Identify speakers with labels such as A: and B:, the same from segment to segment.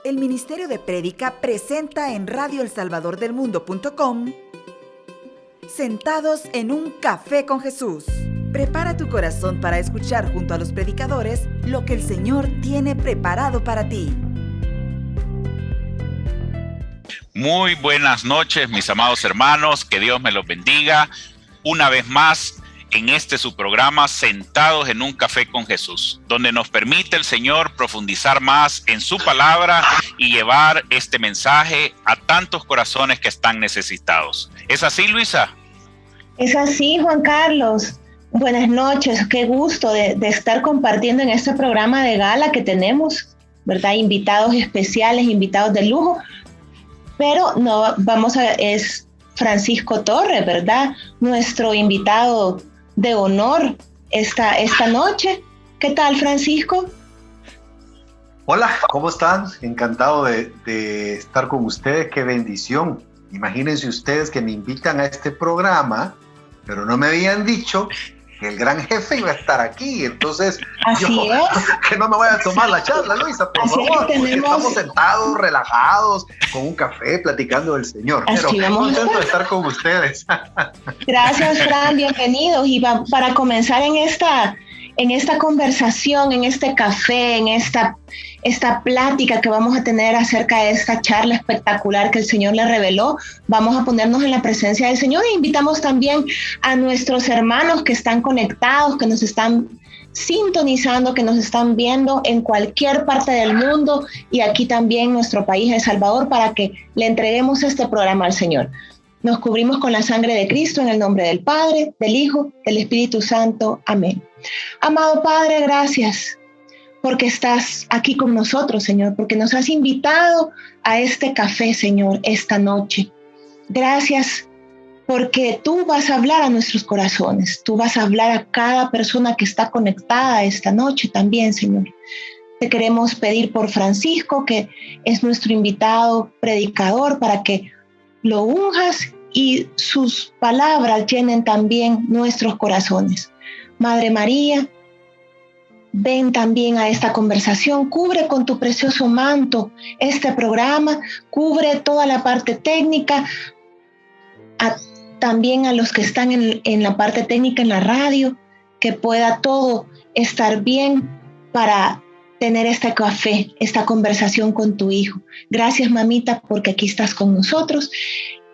A: el Ministerio de Prédica presenta en radioelsalvadordelmundo.com Sentados en un café con Jesús. Prepara tu corazón para escuchar junto a los predicadores lo que el Señor tiene preparado para ti.
B: Muy buenas noches, mis amados hermanos, que Dios me los bendiga. Una vez más, en su programa, Sentados en un Café con Jesús, donde nos permite el Señor profundizar más en su palabra y llevar este mensaje a tantos corazones que están necesitados. ¿Es así, Luisa?
C: Es así, Juan Carlos. Buenas noches, qué gusto de estar compartiendo en este programa de gala que tenemos, ¿verdad? Invitados especiales, invitados de lujo, pero no es Francisco Torres, ¿verdad? Nuestro invitado de honor esta noche. ¿Qué tal, Francisco?
D: Hola, ¿cómo están? Encantado de estar con ustedes, qué bendición. Imagínense ustedes que me invitan a este programa, pero no me habían dicho que el gran jefe iba a estar aquí, entonces que no me vaya a tomar la charla, Luisa, por favor, porque estamos sentados, relajados, con un café, platicando del Señor, pero contento de estar con ustedes.
C: Gracias, Fran, bienvenidos, y para comenzar en esta conversación, en este café, en esta plática que vamos a tener acerca de esta charla espectacular que el Señor le reveló, vamos a ponernos en la presencia del Señor e invitamos también a nuestros hermanos que están conectados, que nos están sintonizando, que nos están viendo en cualquier parte del mundo y aquí también en nuestro país, El Salvador, para que le entreguemos este programa al Señor. Nos cubrimos con la sangre de Cristo en el nombre del Padre, del Hijo, del Espíritu Santo. Amén. Amado Padre, gracias porque estás aquí con nosotros, Señor, porque nos has invitado a este café, Señor, esta noche. Gracias porque tú vas a hablar a nuestros corazones, tú vas a hablar a cada persona que está conectada esta noche también, Señor. Te queremos pedir por Francisco, que es nuestro invitado predicador, para que lo unjas y sus palabras llenen también nuestros corazones. Madre María, ven también a esta conversación, cubre con tu precioso manto este programa, cubre toda la parte técnica, también a los que están en la parte técnica en la radio, que pueda todo estar bien para tener este café, esta conversación con tu hijo. Gracias, mamita, porque aquí estás con nosotros.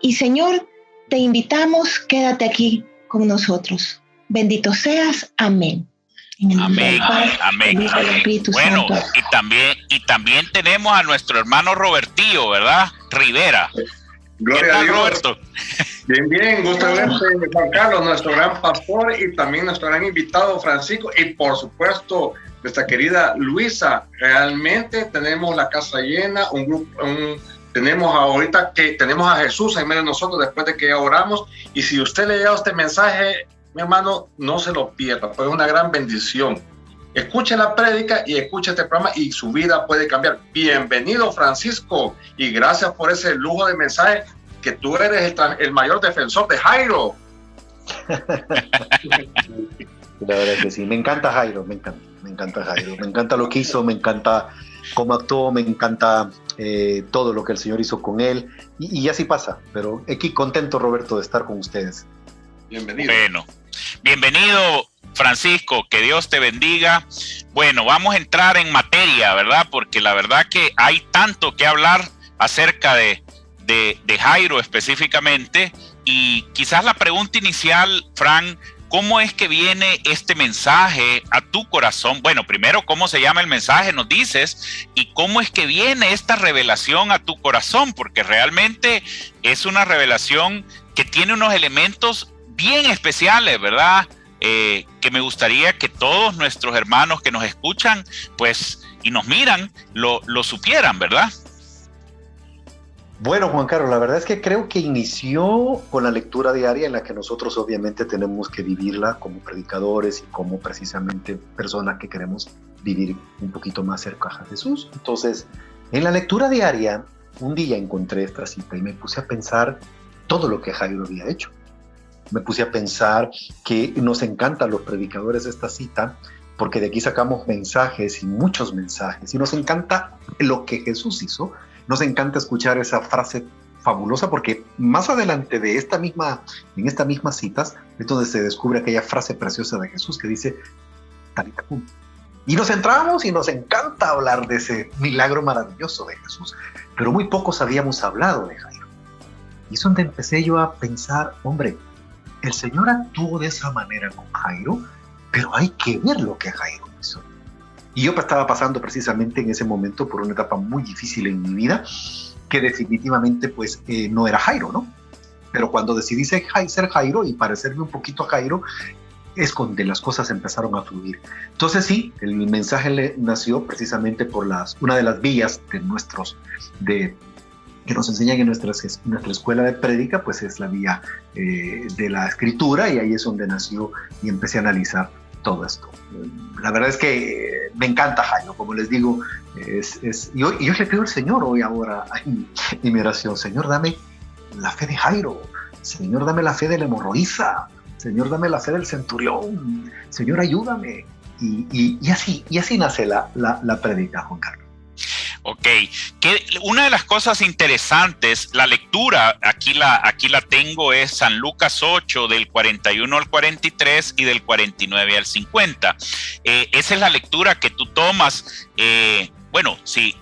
C: Y Señor, te invitamos, quédate aquí con nosotros. Bendito seas. Amén.
B: Amén, amén. Bueno, y también tenemos a nuestro hermano Robertillo, ¿verdad? Rivera.
E: Gloria a Dios.
B: Roberto?
E: Bien, gusto verte, Juan Carlos, nuestro gran pastor, y también nuestro gran invitado Francisco, y por supuesto nuestra querida Luisa. Realmente tenemos la casa llena, un grupo, tenemos ahorita que tenemos a Jesús en medio de nosotros después de que ya oramos, y si usted le ha llegado este mensaje, mi hermano, no se lo pierda, pues es una gran bendición. Escuche la prédica y escuche este programa y su vida puede cambiar. Bienvenido, Francisco, y gracias por ese lujo de mensaje, que tú eres el mayor defensor de Jairo.
D: La verdad que sí, me encanta Jairo, me encanta Jairo, me encanta lo que hizo, me encanta cómo actuó, me encanta todo lo que el Señor hizo con él, y así pasa, pero aquí contento, Roberto, de estar con ustedes.
E: Bienvenido.
B: Bueno, bienvenido, Francisco, que Dios te bendiga. Bueno, vamos a entrar en materia, ¿verdad? Porque la verdad que hay tanto que hablar acerca de Jairo específicamente, y quizás la pregunta inicial, Fran, ¿cómo es que viene este mensaje a tu corazón? Bueno, primero, ¿cómo se llama el mensaje? Nos dices, y ¿cómo es que viene esta revelación a tu corazón? Porque realmente es una revelación que tiene unos elementos bien especiales, ¿verdad? Que me gustaría que todos nuestros hermanos que nos escuchan, pues, y nos miran, lo supieran, ¿verdad?
D: Bueno, Juan Carlos, la verdad es que creo que inició con la lectura diaria, en la que nosotros obviamente tenemos que vivirla como predicadores y como precisamente personas que queremos vivir un poquito más cerca a Jesús. Entonces, en la lectura diaria, un día encontré esta cita y me puse a pensar todo lo que Jairo había hecho. Me puse a pensar que nos encanta a los predicadores esta cita porque de aquí sacamos mensajes y muchos mensajes, y nos encanta lo que Jesús hizo, nos encanta escuchar esa frase fabulosa, porque más adelante en estas mismas citas es donde se descubre aquella frase preciosa de Jesús que dice, Talita cum. Y nos entramos y nos encanta hablar de ese milagro maravilloso de Jesús, pero muy pocos habíamos hablado de Jairo. Y es donde empecé yo a pensar, hombre, el Señor actuó de esa manera con Jairo, pero hay que ver lo que Jairo hizo. Y yo estaba pasando precisamente en ese momento por una etapa muy difícil en mi vida, que definitivamente pues no era Jairo, ¿no? Pero cuando decidí ser Jairo y parecerme un poquito a Jairo, es cuando las cosas empezaron a fluir. Entonces sí, el mensaje nació precisamente por una de las vías que nos enseñan en nuestra escuela de prédica, pues es la vía de la escritura, y ahí es donde nació y empecé a analizar todo esto. La verdad es que me encanta Jairo, como les digo, yo le pido al Señor hoy ahora en mi oración, Señor, dame la fe de Jairo, Señor, dame la fe de la hemorroísa, Señor, dame la fe del centurión, Señor, ayúdame. Y así nace la prédica, Juan Carlos.
B: Ok, una de las cosas interesantes, la lectura, aquí la tengo, es San Lucas 8, del 41 al 43 y del 49 al 50. Esa es la lectura que tú tomas. Bueno, sí,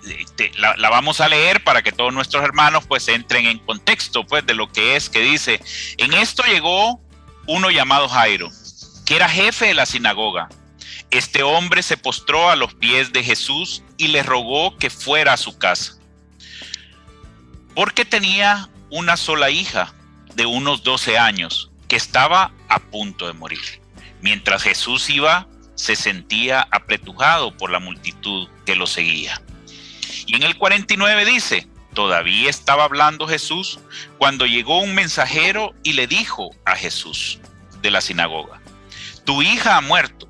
B: la vamos a leer para que todos nuestros hermanos pues entren en contexto pues de lo que es, que dice, en esto llegó uno llamado Jairo, que era jefe de la sinagoga. Este hombre se postró a los pies de Jesús y le rogó que fuera a su casa, porque tenía una sola hija de unos 12 años que estaba a punto de morir. Mientras Jesús iba, se sentía apretujado por la multitud que lo seguía. Y en el 49 dice, todavía estaba hablando Jesús cuando llegó un mensajero y le dijo a Jesús de la sinagoga, tu hija ha muerto,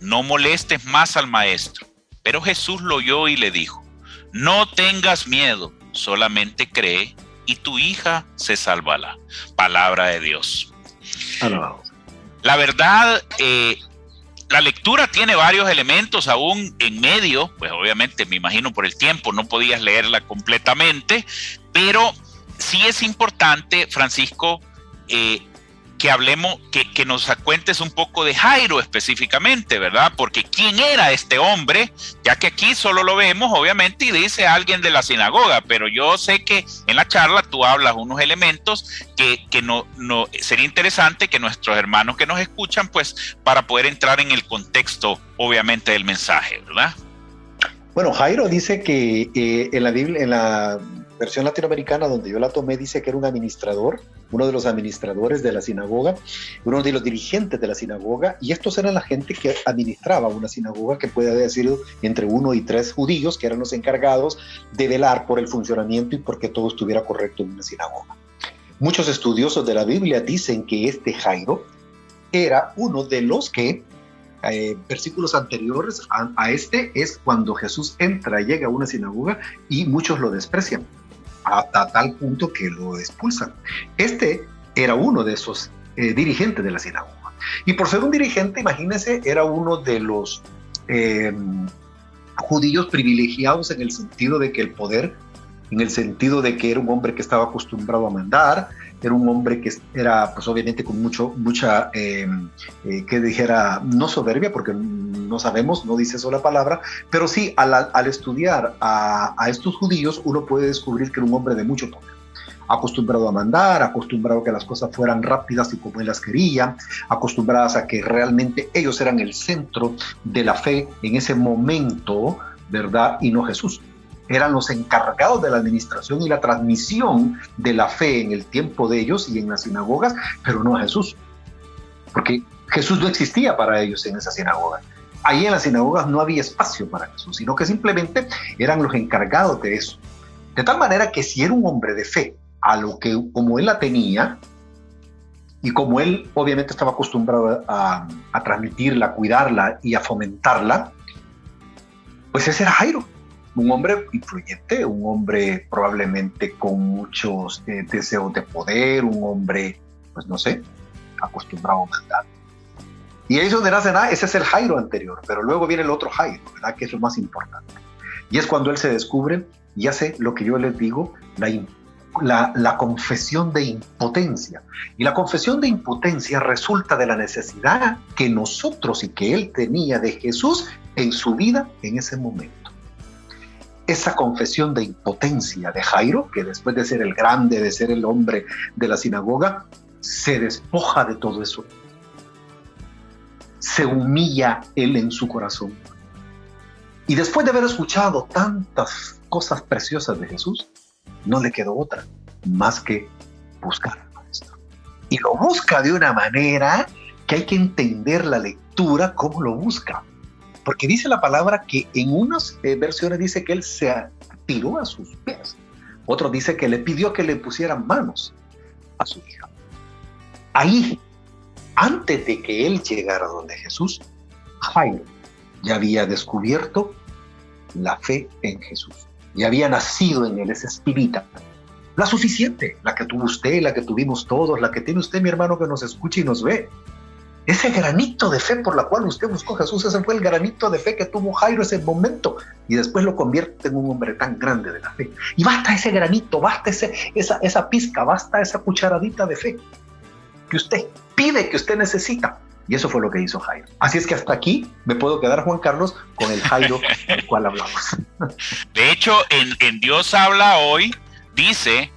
B: no molestes más al maestro. Pero Jesús lo oyó y le dijo, no tengas miedo, solamente cree y tu hija se salvará. Palabra de Dios.
D: Alabado.
B: La verdad, la lectura tiene varios elementos aún en medio, pues obviamente me imagino por el tiempo no podías leerla completamente, pero sí es importante, Francisco, que hablemos, que nos cuentes un poco de Jairo específicamente, ¿verdad? Porque ¿quién era este hombre? Ya que aquí solo lo vemos, obviamente, y dice alguien de la sinagoga, pero yo sé que en la charla tú hablas unos elementos que no sería interesante que nuestros hermanos que nos escuchan, pues, para poder entrar en el contexto, obviamente, del mensaje, ¿verdad?
D: Bueno, Jairo dice que en la Biblia, en la versión latinoamericana donde yo la tomé, dice que era un administrador, uno de los administradores de la sinagoga, uno de los dirigentes de la sinagoga, y estos eran la gente que administraba una sinagoga, que puede haber sido entre 1 y 3 judíos, que eran los encargados de velar por el funcionamiento y porque todo estuviera correcto en una sinagoga. Muchos estudiosos de la Biblia dicen que este Jairo era uno de los que versículos anteriores a este es cuando Jesús llega a una sinagoga y muchos lo desprecian hasta tal punto que lo expulsan. Este era uno de esos dirigentes de la sinagoga, y por ser un dirigente, imagínense, era uno de los judíos privilegiados en el sentido de que el poder, en el sentido de que era un hombre que estaba acostumbrado a mandar, era un hombre que era, pues obviamente con mucha, que dijera, no soberbia, porque no sabemos, no dice eso la palabra, pero sí, al estudiar a estos judíos, uno puede descubrir que era un hombre de mucho poder, acostumbrado a mandar, acostumbrado a que las cosas fueran rápidas y como él las quería, acostumbradas a que realmente ellos eran el centro de la fe en ese momento, ¿verdad? Y no Jesús. Eran los encargados de la administración y la transmisión de la fe en el tiempo de ellos y en las sinagogas, pero no a Jesús, porque Jesús no existía para ellos en esa sinagoga. Ahí en las sinagogas no había espacio para Jesús, sino que simplemente eran los encargados de eso. De tal manera que si era un hombre de fe, como él la tenía, y como él obviamente estaba acostumbrado a transmitirla, a cuidarla y a fomentarla, pues ese era Jairo. Un hombre influyente, un hombre probablemente con muchos deseos de poder, un hombre, pues no sé, acostumbrado a mandar. Y ahí es donde nace, ese es el Jairo anterior, pero luego viene el otro Jairo, ¿verdad? Que es lo más importante. Y es cuando él se descubre y hace lo que yo les digo, la confesión de impotencia. Y la confesión de impotencia resulta de la necesidad que nosotros y que él tenía de Jesús en su vida en ese momento. Esa confesión de impotencia de Jairo, que después de ser el grande, de ser el hombre de la sinagoga, se despoja de todo eso. Se humilla él en su corazón. Y después de haber escuchado tantas cosas preciosas de Jesús, no le quedó otra más que buscar al maestro. Y lo busca de una manera que hay que entender la lectura, cómo lo busca. Porque dice la palabra que en unas versiones dice que él se tiró a sus pies. Otro dice que le pidió que le pusieran manos a su hija. Ahí, antes de que él llegara donde Jesús, Jairo ya había descubierto la fe en Jesús. Ya había nacido en él esa espirita, la suficiente, la que tuvo usted, la que tuvimos todos, la que tiene usted, mi hermano, que nos escucha y nos ve. Ese granito de fe por la cual usted buscó a Jesús, ese fue el granito de fe que tuvo Jairo ese momento, y después lo convierte en un hombre tan grande de la fe. Y basta ese granito, basta esa pizca, basta esa cucharadita de fe que usted pide, que usted necesita. Y eso fue lo que hizo Jairo. Así es que hasta aquí me puedo quedar, Juan Carlos, con el Jairo del cual hablamos.
B: De hecho, en Dios habla hoy, dice,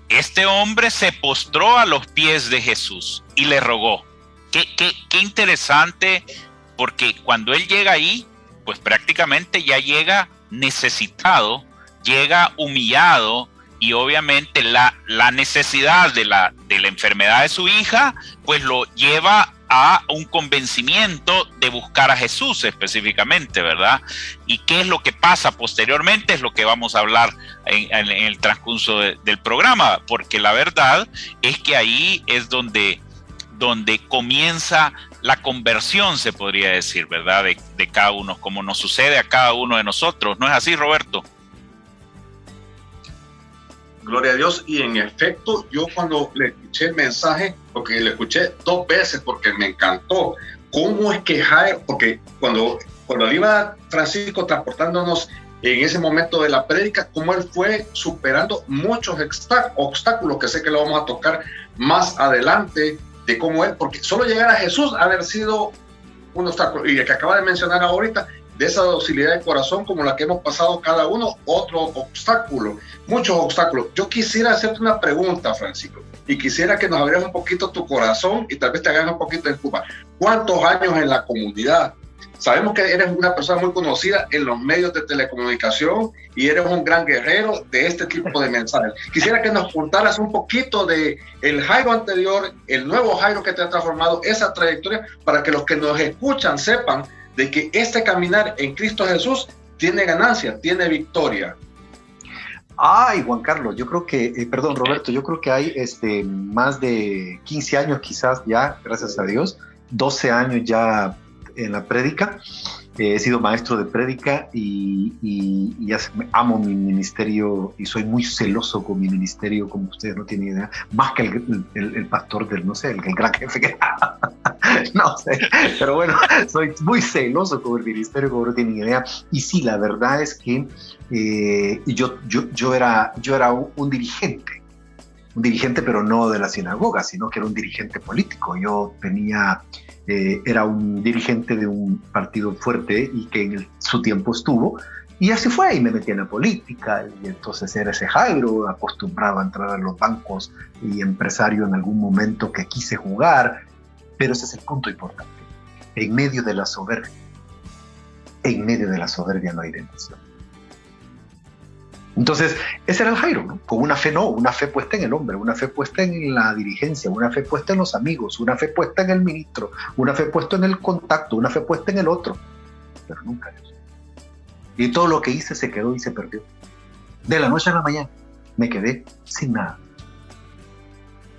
B: este hombre se postró a los pies de Jesús y le rogó. Qué interesante, porque cuando él llega ahí, pues prácticamente ya llega necesitado, llega humillado, y obviamente la necesidad de la enfermedad de su hija, pues lo lleva a un convencimiento de buscar a Jesús específicamente, ¿verdad? ¿Y qué es lo que pasa posteriormente? Es lo que vamos a hablar en el transcurso del programa, porque la verdad es que ahí es donde comienza la conversión, se podría decir, ¿verdad? De cada uno, como nos sucede a cada uno de nosotros. ¿No es así, Roberto?
E: Gloria a Dios. Y en efecto, yo cuando le escuché el mensaje, porque le escuché 2 veces porque me encantó, cómo es que Jairo, porque cuando iba Francisco transportándonos en ese momento de la prédica, cómo él fue superando muchos obstáculos, que sé que lo vamos a tocar más adelante, de cómo él, porque solo llegar a Jesús haber sido un obstáculo, y el que acaba de mencionar ahorita, de esa docilidad de corazón como la que hemos pasado cada uno, otro obstáculo, muchos obstáculos. Yo quisiera hacerte una pregunta, Francisco, y quisiera que nos abrieras un poquito tu corazón y tal vez te hagas un poquito en Cuba. ¿Cuántos años en la comunidad? Sabemos que eres una persona muy conocida en los medios de telecomunicación y eres un gran guerrero de este tipo de mensajes. Quisiera que nos contaras un poquito de el Jairo anterior, el nuevo Jairo que te ha transformado, esa trayectoria, para que los que nos escuchan sepan de que este caminar en Cristo Jesús tiene ganancia, tiene victoria.
D: Ay, Juan Carlos, yo creo que, perdón, Roberto, yo creo que hay más de 15 años quizás ya, gracias a Dios, 12 años ya en la prédica. He sido maestro de prédica y amo mi ministerio y soy muy celoso con mi ministerio, como ustedes no tienen idea, más que el pastor del, no sé, el gran jefe, no sé, pero bueno, soy muy celoso con el ministerio, como no tienen idea. Y sí, la verdad es que yo era un dirigente, pero no de la sinagoga, sino que era un dirigente político. Yo era un dirigente de un partido fuerte y que en su tiempo estuvo, y así fue, y me metí en la política, y entonces era ese Jairo, acostumbrado a entrar a los bancos y empresario en algún momento que quise jugar, pero ese es el punto importante. En medio de la soberbia no hay redención. Entonces, ese era el Jairo, ¿no? Con una fe puesta en el hombre, una fe puesta en la dirigencia, una fe puesta en los amigos, una fe puesta en el ministro, una fe puesta en el contacto, una fe puesta en el otro, pero nunca Dios. Y todo lo que hice se quedó y se perdió. De la noche a la mañana me quedé sin nada.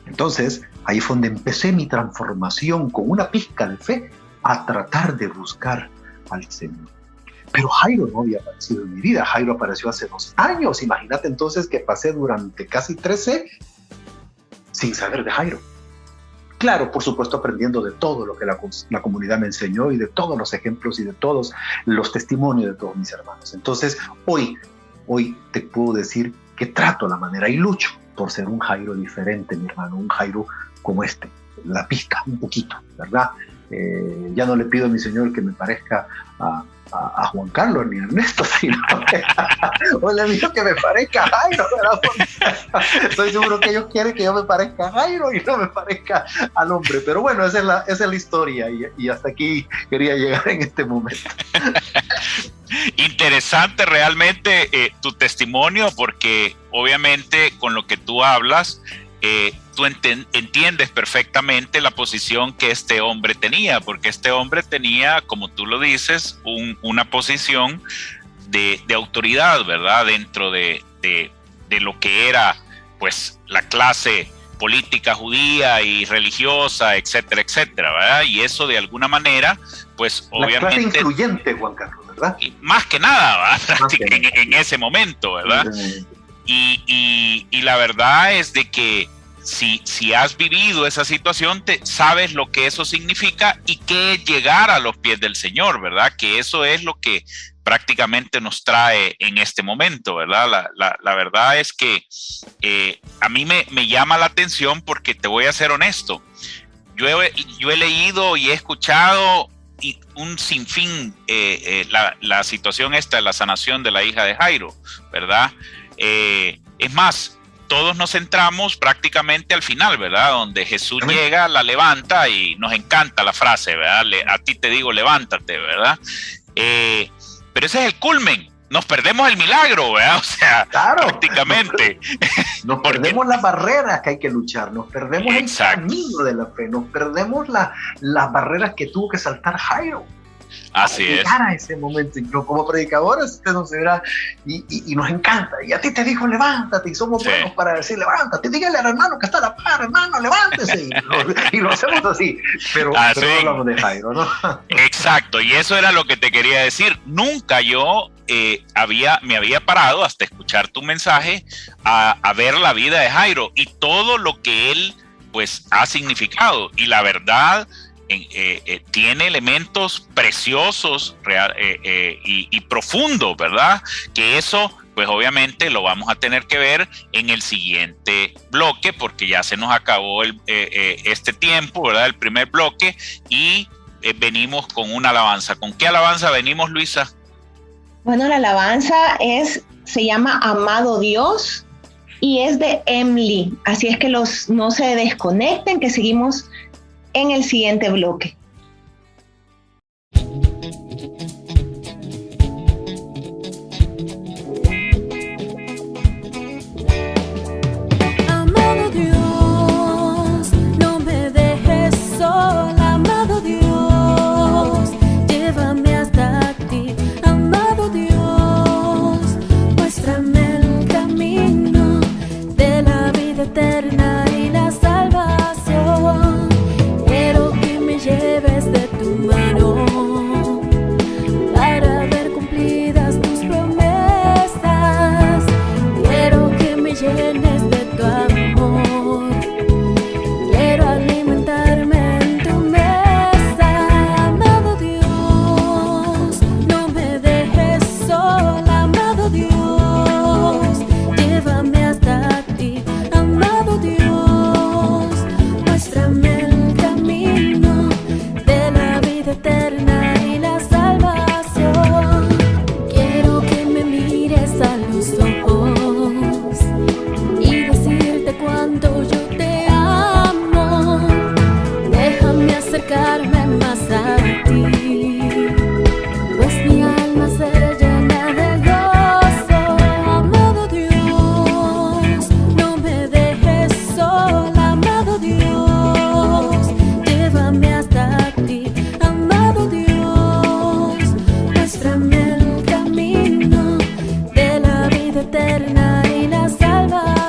D: Entonces, ahí fue donde empecé mi transformación con una pizca de fe a tratar de buscar al Señor. Pero Jairo no había aparecido en mi vida. Jairo apareció hace 2 años. Imagínate entonces que pasé durante casi 13 sin saber de Jairo. claro, por supuesto, aprendiendo de todo lo que la comunidad me enseñó y de todos los ejemplos y de todos los testimonios de todos mis hermanos. Entonces, hoy te puedo decir que trato la manera y lucho por ser un Jairo diferente, mi hermano, un Jairo como este, la pista un poquito, ¿verdad? Ya no le pido a mi Señor que me parezca a Juan Carlos ni a Ernesto, sino o le digo que me parezca a Jairo, ¿verdad? Estoy seguro que ellos quieren que yo me parezca a Jairo y no me parezca al hombre, pero bueno, esa es la historia y hasta aquí quería llegar en este momento.
B: Interesante realmente tu testimonio, porque obviamente con lo que tú hablas, tú entiendes perfectamente la posición que este hombre tenía, porque este hombre tenía, como tú lo dices, una posición de autoridad, ¿verdad? Dentro de lo que era, pues, la clase política judía y religiosa, etcétera, etcétera, ¿verdad? Y eso de alguna manera, pues, obviamente...
D: La clase influyente, Juan Carlos, ¿verdad?
B: Y más que nada, ¿verdad? En ese momento, ¿verdad? Y la verdad es de que si has vivido esa situación, sabes lo que eso significa y qué es llegar a los pies del Señor, ¿verdad? Que eso es lo que prácticamente nos trae en este momento, ¿verdad? La verdad es que a mí me llama la atención porque te voy a ser honesto. Yo he leído y he escuchado un sinfín la situación esta de la sanación de la hija de Jairo, ¿verdad? Es más, todos nos centramos prácticamente al final, ¿verdad? Donde Jesús llega, la levanta y nos encanta la frase, ¿verdad? A ti te digo, levántate, ¿verdad? Pero ese es el culmen. Nos perdemos el milagro, ¿verdad? O sea, claro, prácticamente.
D: Nos perdemos las barreras que hay que luchar, nos perdemos el camino de la fe, nos perdemos las barreras que tuvo que saltar Jairo.
B: Así es.
D: Llegar a ese momento, y como predicadores usted nos verá y nos encanta, y a ti te dijo levántate, y somos buenos para decir levántate, dígale al hermano que está a la par, hermano, levántese, y lo hacemos así, pero hablamos de Jairo, ¿no?
B: Exacto, y eso era lo que te quería decir. Nunca yo me había parado hasta escuchar tu mensaje a ver la vida de Jairo y todo lo que él pues ha significado, y la verdad tiene elementos preciosos y profundos, ¿verdad? Que eso, pues obviamente lo vamos a tener que ver en el siguiente bloque, porque ya se nos acabó este tiempo, ¿verdad? El primer bloque, y venimos con una alabanza. ¿Con qué alabanza venimos, Luisa?
C: Bueno, la alabanza se llama Amado Dios y es de Emily, así es que no se desconecten, que seguimos en el siguiente bloque.
F: Amado Dios, no me dejes sola, amado Dios, llévame hasta ti, amado Dios, muéstrame el camino de la vida eterna y la salvación. Quiero que me lleves de tu mano para ver cumplidas tus promesas. Quiero que me llenes de tu amor. Quiero alimentarme en tu mesa. Amado Dios, no me dejes sola, amado Dios, llévame hasta ti, amado Dios, muéstrame el camino de la vida eterna y la salvación. Quiero que me mires a los ojos y decirte cuánto yo te amo. Déjame acercarme más a ti, pues mi alma se llena de gozo. Amado Dios, no me dejes sola, amado Dios, llévame hasta ti, amado Dios, muéstrame el camino de la vida eterna y la salvación.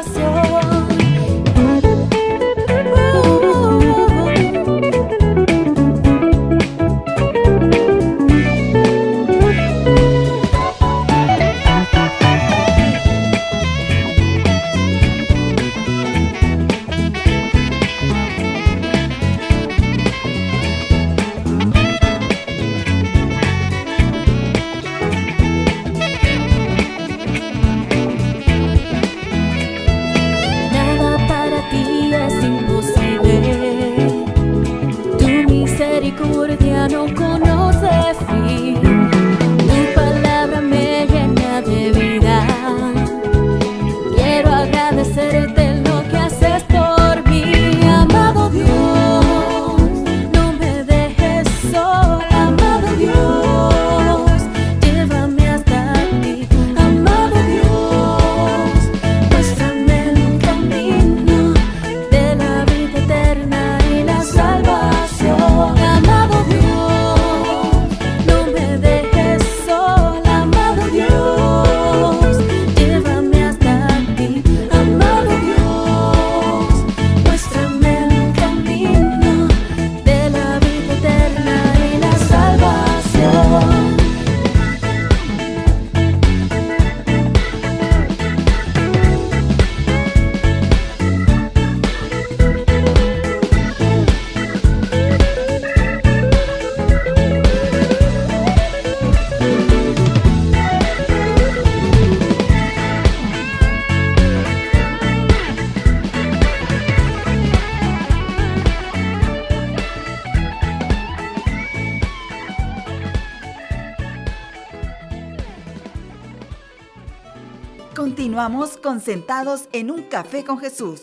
A: Continuamos con Sentados en un Café con Jesús.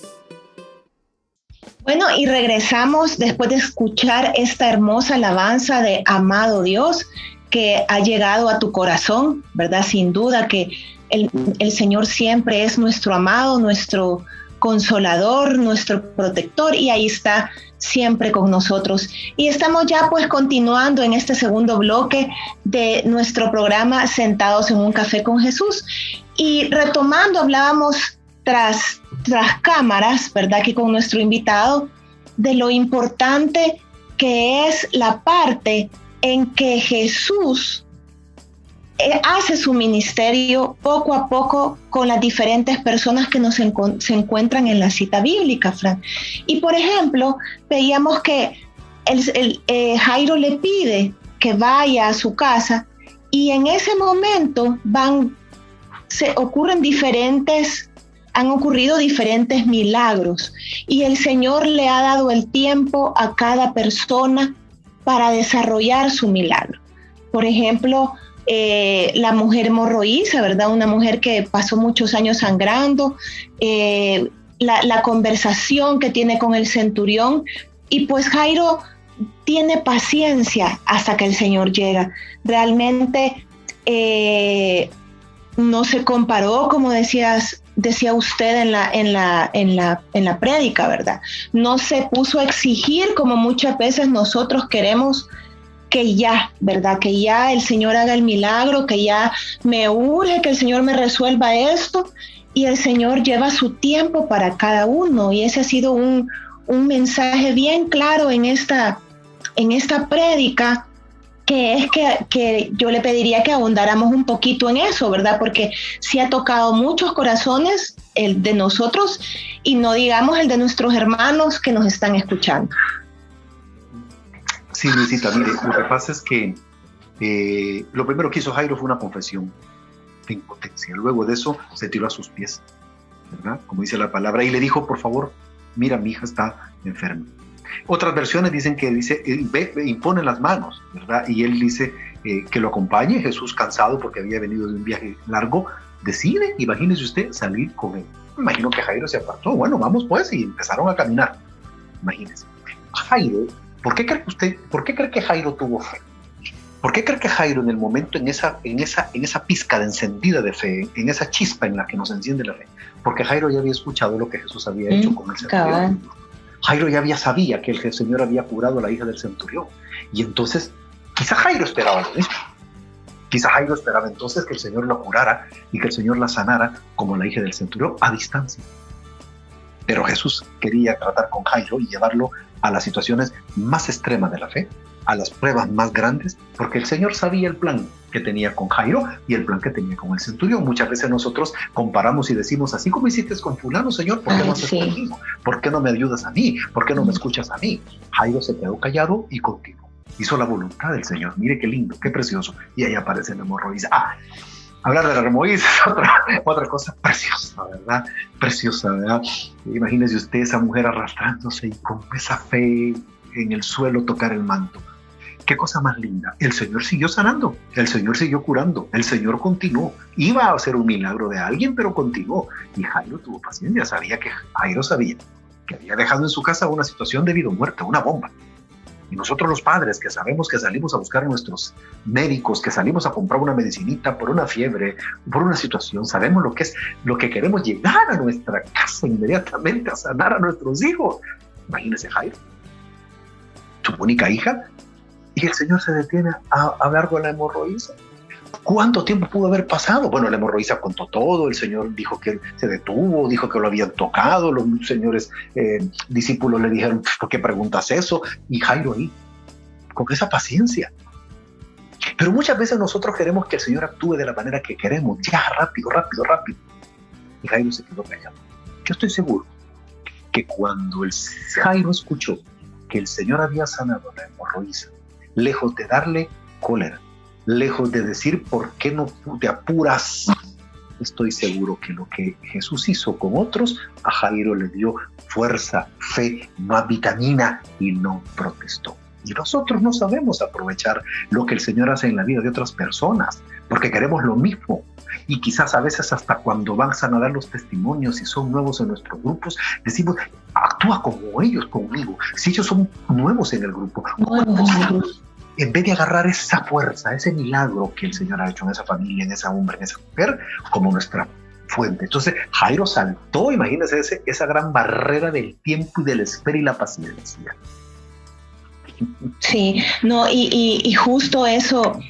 C: Bueno, y regresamos después de escuchar esta hermosa alabanza de Amado Dios que ha llegado a tu corazón, ¿verdad? Sin duda que el Señor siempre es nuestro amado, nuestro consolador, nuestro protector, y ahí está siempre con nosotros. Y estamos ya pues continuando en este segundo bloque de nuestro programa Sentados en un Café con Jesús. Y retomando, hablábamos tras cámaras, ¿verdad? Aquí con nuestro invitado, de lo importante que es la parte en que Jesús hace su ministerio poco a poco con las diferentes personas que se encuentran en la cita bíblica, Fran. Y por ejemplo, veíamos que Jairo le pide que vaya a su casa, y en ese momento han ocurrido diferentes milagros, y el Señor le ha dado el tiempo a cada persona para desarrollar su milagro. Por ejemplo, la mujer hemorroísa, ¿verdad? Una mujer que pasó muchos años sangrando, la conversación que tiene con el centurión, y pues Jairo tiene paciencia hasta que el Señor llega. Realmente no se comparó, como decía usted en la prédica, ¿verdad? No se puso a exigir como muchas veces nosotros queremos que ya, ¿verdad? Que ya el Señor haga el milagro, que ya me urge que el Señor me resuelva esto, y el Señor lleva su tiempo para cada uno, y ese ha sido un mensaje bien claro en esta prédica, que es que yo le pediría que ahondáramos un poquito en eso, ¿verdad? Porque sí ha tocado muchos corazones, el de nosotros, y no digamos el de nuestros hermanos que nos están escuchando.
D: Sí, Luisita, mire, lo que pasa es que lo primero que hizo Jairo fue una confesión de impotencia. Luego de eso se tiró a sus pies, ¿verdad? Como dice la palabra, y le dijo, por favor, mira, mi hija está enferma. Otras versiones dicen que impone las manos, ¿verdad? Y él dice que lo acompañe. Jesús, cansado porque había venido de un viaje largo, decide, imagínese usted, salir con él. Imagino que Jairo se apartó. Bueno, vamos pues, y empezaron a caminar. Imagínese. Jairo, ¿por qué cree que Jairo tuvo fe? ¿Por qué cree que Jairo en el momento, en esa pizca de encendida de fe, en esa chispa en la que nos enciende la fe? Porque Jairo ya había escuchado lo que Jesús había hecho con el centurión. Jairo ya sabía que el Señor había curado a la hija del centurión. Y entonces, quizá Jairo esperaba lo mismo. Quizá Jairo esperaba entonces que el Señor la curara y que el Señor la sanara como la hija del centurión a distancia. Pero Jesús quería tratar con Jairo y llevarlo a las situaciones más extremas de la fe, a las pruebas más grandes, porque el Señor sabía el plan que tenía con Jairo y el plan que tenía con el centurión. Muchas veces nosotros comparamos y decimos, así como hiciste con fulano, Señor, ¿por qué no haces conmigo? ¿Por qué no me ayudas a mí? ¿Por qué no me escuchas a mí? Jairo se quedó callado y continuó. Hizo la voluntad del Señor. Mire qué lindo, qué precioso. Y ahí aparece la hemorroísa. Hablar de la hemorroísa es otra cosa preciosa, ¿verdad? Preciosa, ¿verdad? Imagínese usted esa mujer arrastrándose y con esa fe en el suelo tocar el manto. Qué cosa más linda. El Señor siguió sanando, el Señor siguió curando, el Señor continuó. Iba a hacer un milagro de alguien, pero continuó. Y Jairo tuvo paciencia. Jairo sabía que había dejado en su casa una situación de vida o muerte, una bomba. Y nosotros los padres que sabemos que salimos a buscar a nuestros médicos, que salimos a comprar una medicinita por una fiebre, por una situación, sabemos lo que queremos, llegar a nuestra casa inmediatamente a sanar a nuestros hijos. Imagínese Jairo, su única hija, y el Señor se detiene a hablar con la hemorroísa. ¿Cuánto tiempo pudo haber pasado? Bueno, la hemorroísa contó todo, el Señor dijo que se detuvo, dijo que lo habían tocado, los señores discípulos le dijeron, ¿por qué preguntas eso? Y Jairo ahí, con esa paciencia. Pero muchas veces nosotros queremos que el Señor actúe de la manera que queremos, ya, rápido. Y Jairo se quedó callado. Yo estoy seguro que cuando Jairo escuchó que el Señor había sanado a la hemorroísa, lejos de darle cólera, lejos de decir ¿por qué no te apuras? Estoy seguro que lo que Jesús hizo con otros, a Jairo le dio fuerza, fe, más vitamina y no protestó. Y nosotros no sabemos aprovechar lo que el Señor hace en la vida de otras personas, porque queremos lo mismo. Y quizás a veces hasta cuando van a dar los testimonios y son nuevos en nuestros grupos, decimos, actúa como ellos conmigo. Si ellos son nuevos en el grupo, en vez de agarrar esa fuerza, ese milagro que el Señor ha hecho en esa familia, en esa hombre, en esa mujer, como nuestra fuente. Entonces Jairo saltó, imagínense, esa gran barrera del tiempo y de la espera y la paciencia.
C: Sí, no, y justo eso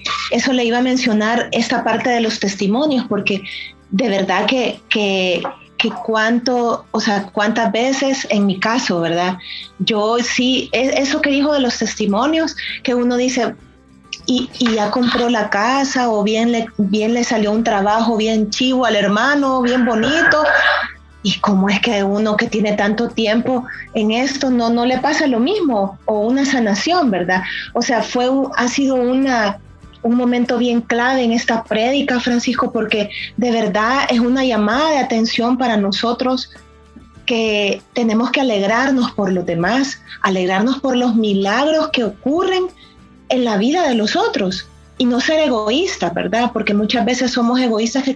C: le iba a mencionar, esta parte de los testimonios, porque de verdad que cuántas veces en mi caso, ¿verdad? Yo sí, eso que dijo de los testimonios, que uno dice, y ya compró la casa, o bien le salió un trabajo bien chivo al hermano, bien bonito. ¿Y cómo es que uno que tiene tanto tiempo en esto no le pasa lo mismo? O una sanación, ¿verdad? O sea, ha sido un momento bien clave en esta prédica, Francisco, porque de verdad es una llamada de atención para nosotros, que tenemos que alegrarnos por los demás, alegrarnos por los milagros que ocurren en la vida de los otros, y no ser egoístas, ¿verdad? Porque muchas veces somos egoístas que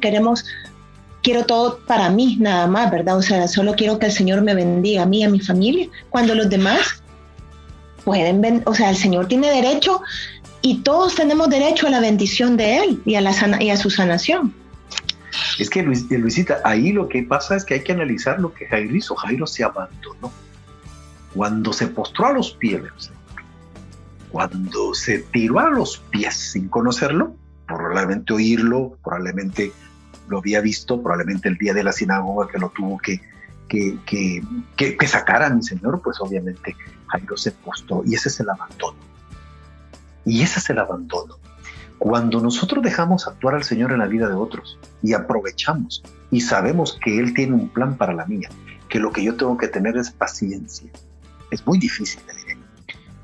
C: quiero todo para mí nada más, ¿verdad? O sea, solo quiero que el Señor me bendiga a mí y a mi familia, cuando los demás o sea, el Señor tiene derecho, y todos tenemos derecho a la bendición de Él y a su sanación.
D: Es que, Luisita, ahí lo que pasa es que hay que analizar lo que Jairo hizo. Jairo se abandonó. Cuando se postró a los pies del Señor, cuando se tiró a los pies sin conocerlo, probablemente oírlo, probablemente lo había visto, probablemente el día de la sinagoga que lo tuvo que sacar a mi Señor, pues obviamente Jairo se postró, y ese es el abandono. Y ese es el abandono. Cuando nosotros dejamos actuar al Señor en la vida de otros y aprovechamos y sabemos que Él tiene un plan para la mía, que lo que yo tengo que tener es paciencia. Es muy difícil, le diré.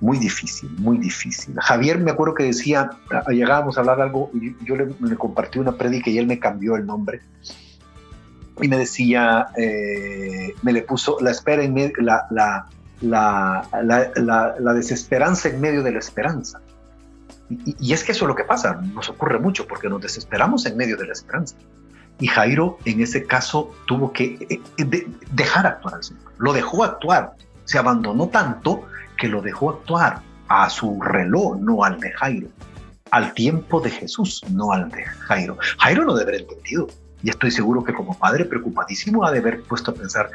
D: Muy difícil, muy difícil. Javier, me acuerdo que decía, llegábamos a hablar algo, y yo le compartí una prédica y él me cambió el nombre. Y me decía, me le puso la espera en medio, la desesperanza en medio de la esperanza. Y es que eso es lo que pasa, nos ocurre mucho porque nos desesperamos en medio de la esperanza. Y Jairo en ese caso tuvo que dejar actuar al Señor. Lo dejó actuar, se abandonó tanto que lo dejó actuar a su reloj, no al de Jairo, al tiempo de Jesús, no al de Jairo. Jairo no debe haber entendido, y estoy seguro que como padre preocupadísimo ha de haber puesto a pensar,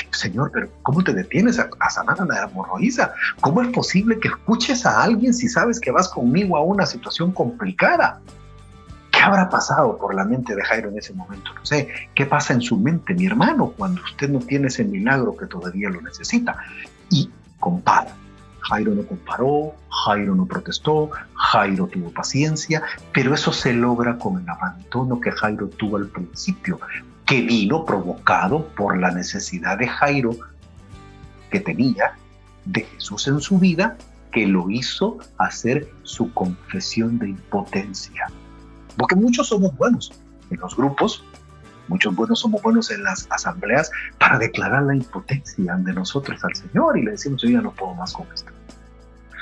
D: Señor, pero ¿cómo te detienes a sanar a la hemorroísa? ¿Cómo es posible que escuches a alguien si sabes que vas conmigo a una situación complicada? ¿Qué habrá pasado por la mente de Jairo en ese momento? No sé, ¿qué pasa en su mente, mi hermano, cuando usted no tiene ese milagro que todavía lo necesita? Y compara. Jairo no comparó, Jairo no protestó, Jairo tuvo paciencia, pero eso se logra con el abandono que Jairo tuvo al principio, que vino provocado por la necesidad de Jairo que tenía de Jesús en su vida, que lo hizo hacer su confesión de impotencia. Porque muchos somos buenos en los grupos, muchos somos buenos en las asambleas para declarar la impotencia de nosotros al Señor, y le decimos, yo ya no puedo más con esto.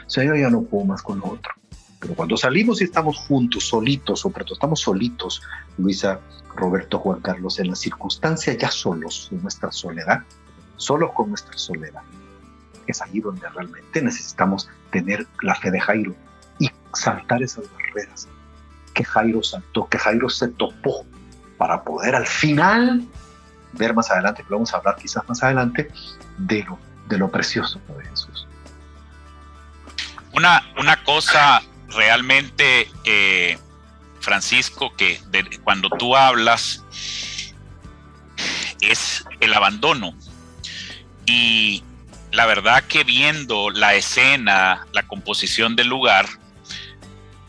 D: O sea, yo ya no puedo más con lo otro. Pero cuando salimos y estamos juntos, solitos, o estamos solitos, Luisa, Roberto, Juan Carlos, en las circunstancias ya solos, en nuestra soledad, solos con nuestra soledad, es ahí donde realmente necesitamos tener la fe de Jairo y saltar esas barreras que Jairo saltó, que Jairo se topó, para poder al final ver más adelante, que vamos a hablar quizás más adelante, de lo precioso de Jesús.
B: Una cosa realmente, Francisco, que cuando tú hablas es el abandono, y la verdad que viendo la escena, la composición del lugar,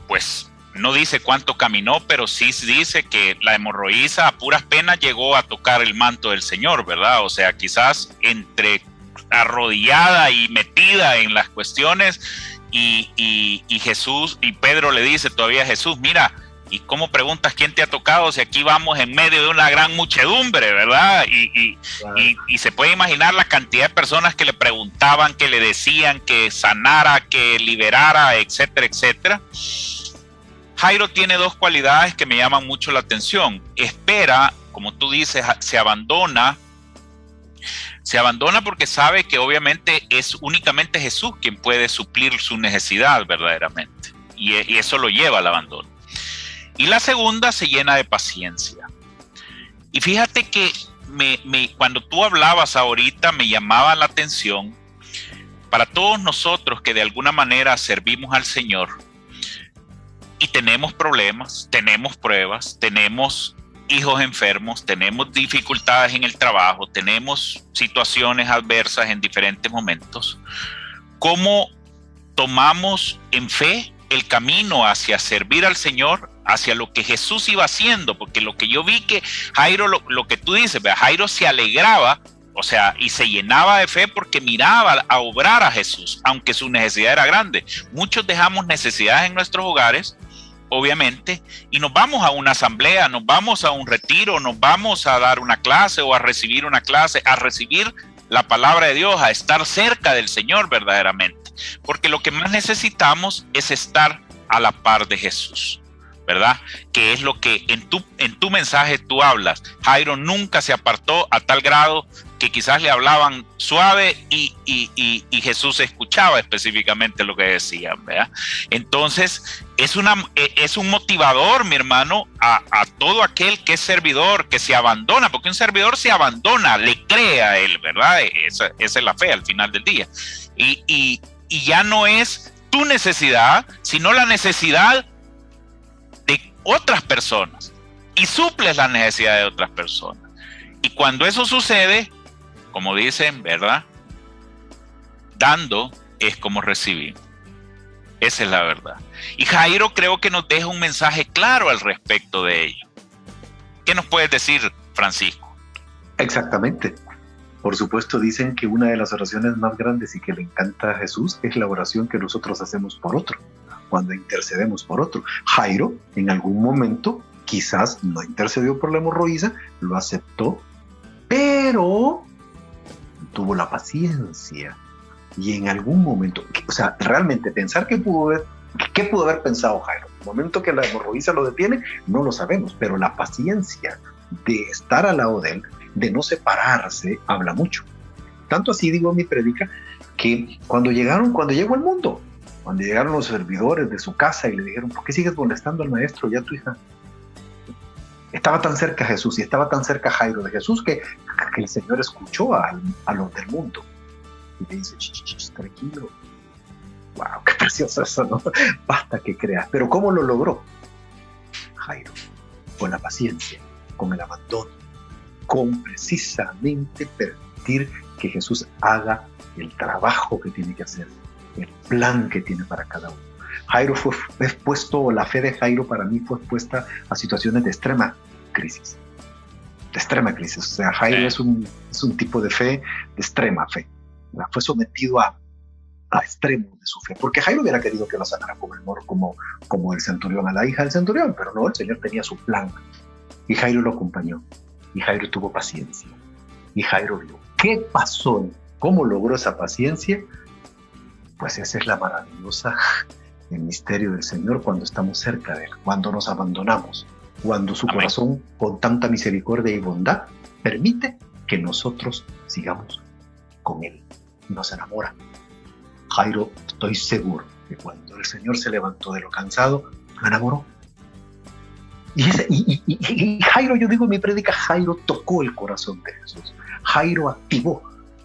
B: pues no dice cuánto caminó, pero sí dice que la hemorroísa a puras penas llegó a tocar el manto del Señor, ¿verdad? O sea, quizás entre arrodillada y metida en las cuestiones, y Jesús, y Pedro le dice todavía a Jesús, mira, ¿y cómo preguntas quién te ha tocado si aquí vamos en medio de una gran muchedumbre, ¿verdad? Y se puede imaginar la cantidad de personas que le preguntaban, que le decían que sanara, que liberara, etcétera, etcétera. Jairo tiene dos cualidades que me llaman mucho la atención. Espera, como tú dices, se abandona porque sabe que obviamente es únicamente Jesús quien puede suplir su necesidad verdaderamente. Y eso lo lleva al abandono. Y la segunda, se llena de paciencia. Y fíjate que cuando tú hablabas ahorita me llamaba la atención, para todos nosotros que de alguna manera servimos al Señor y tenemos problemas, tenemos pruebas, tenemos hijos enfermos, tenemos dificultades en el trabajo, tenemos situaciones adversas en diferentes momentos, ¿cómo tomamos en fe el camino hacia servir al Señor, hacia lo que Jesús iba haciendo? Porque lo que yo vi que Jairo, lo que tú dices, ¿verdad? Jairo se alegraba, o sea, y se llenaba de fe porque miraba a obrar a Jesús, aunque su necesidad era grande. Muchos dejamos necesidades en nuestros hogares, obviamente, y nos vamos a una asamblea, nos vamos a un retiro, nos vamos a dar una clase o a recibir una clase, a recibir la palabra de Dios, a estar cerca del Señor verdaderamente, porque lo que más necesitamos es estar a la par de Jesús, ¿verdad? Que es lo que en tu mensaje tú hablas. Jairo nunca se apartó a tal grado que quizás le hablaban suave y Jesús escuchaba específicamente lo que decían, ¿verdad? Entonces es un motivador, mi hermano, a todo aquel que es servidor, que se abandona, porque un servidor se abandona, le cree a él, ¿verdad? Esa es la fe al final del día. Y ya no es tu necesidad, sino la necesidad de otras personas, y suples la necesidad de otras personas. Y cuando eso sucede, como dicen, ¿verdad? Dando es como recibir. Esa es la verdad. Y Jairo creo que nos deja un mensaje claro al respecto de ello. ¿Qué nos puedes decir, Francisco?
D: Exactamente. Por supuesto, dicen que una de las oraciones más grandes y que le encanta a Jesús es la oración que nosotros hacemos por otro, cuando intercedemos por otro. Jairo, en algún momento, quizás no intercedió por la hemorroísa, lo aceptó, pero tuvo la paciencia. Y en algún momento, o sea, realmente pensar ¿qué pudo haber pensado Jairo? En el momento que la hemorroísa lo detiene, no lo sabemos, pero la paciencia de estar al lado de él, de no separarse, habla mucho. Tanto así, digo en mi predica, que cuando llegó el mundo, cuando llegaron los servidores de su casa y le dijeron, ¿por qué sigues molestando al maestro? Ya tu hija estaba tan cerca Jesús y estaba tan cerca Jairo de Jesús que el Señor escuchó a los del mundo y le dice, tranquilo. Wow, qué precioso eso, ¿no? Basta que creas. Pero ¿cómo lo logró Jairo? Con la paciencia, con el abandono, con precisamente permitir que Jesús haga el trabajo que tiene que hacer, el plan que tiene para cada uno. Jairo la fe de Jairo para mí fue expuesta a situaciones de extrema crisis. O sea, Jairo es un tipo de fe, de extrema fe. Fue sometido a extremos de su fe, porque Jairo hubiera querido que lo sanara como el centurión a la hija del centurión, pero no, el Señor tenía su plan y Jairo lo acompañó y Jairo tuvo paciencia y Jairo vio qué pasó, cómo logró esa paciencia. Pues esa es la maravillosa el misterio del Señor cuando estamos cerca de Él, cuando nos abandonamos, cuando su corazón con tanta misericordia y bondad permite que nosotros sigamos con Él y nos enamora. Jairo, estoy seguro que cuando el Señor se levantó de lo cansado, lo enamoró. Y Jairo, yo digo en mi prédica, Jairo tocó el corazón de Jesús. Jairo activó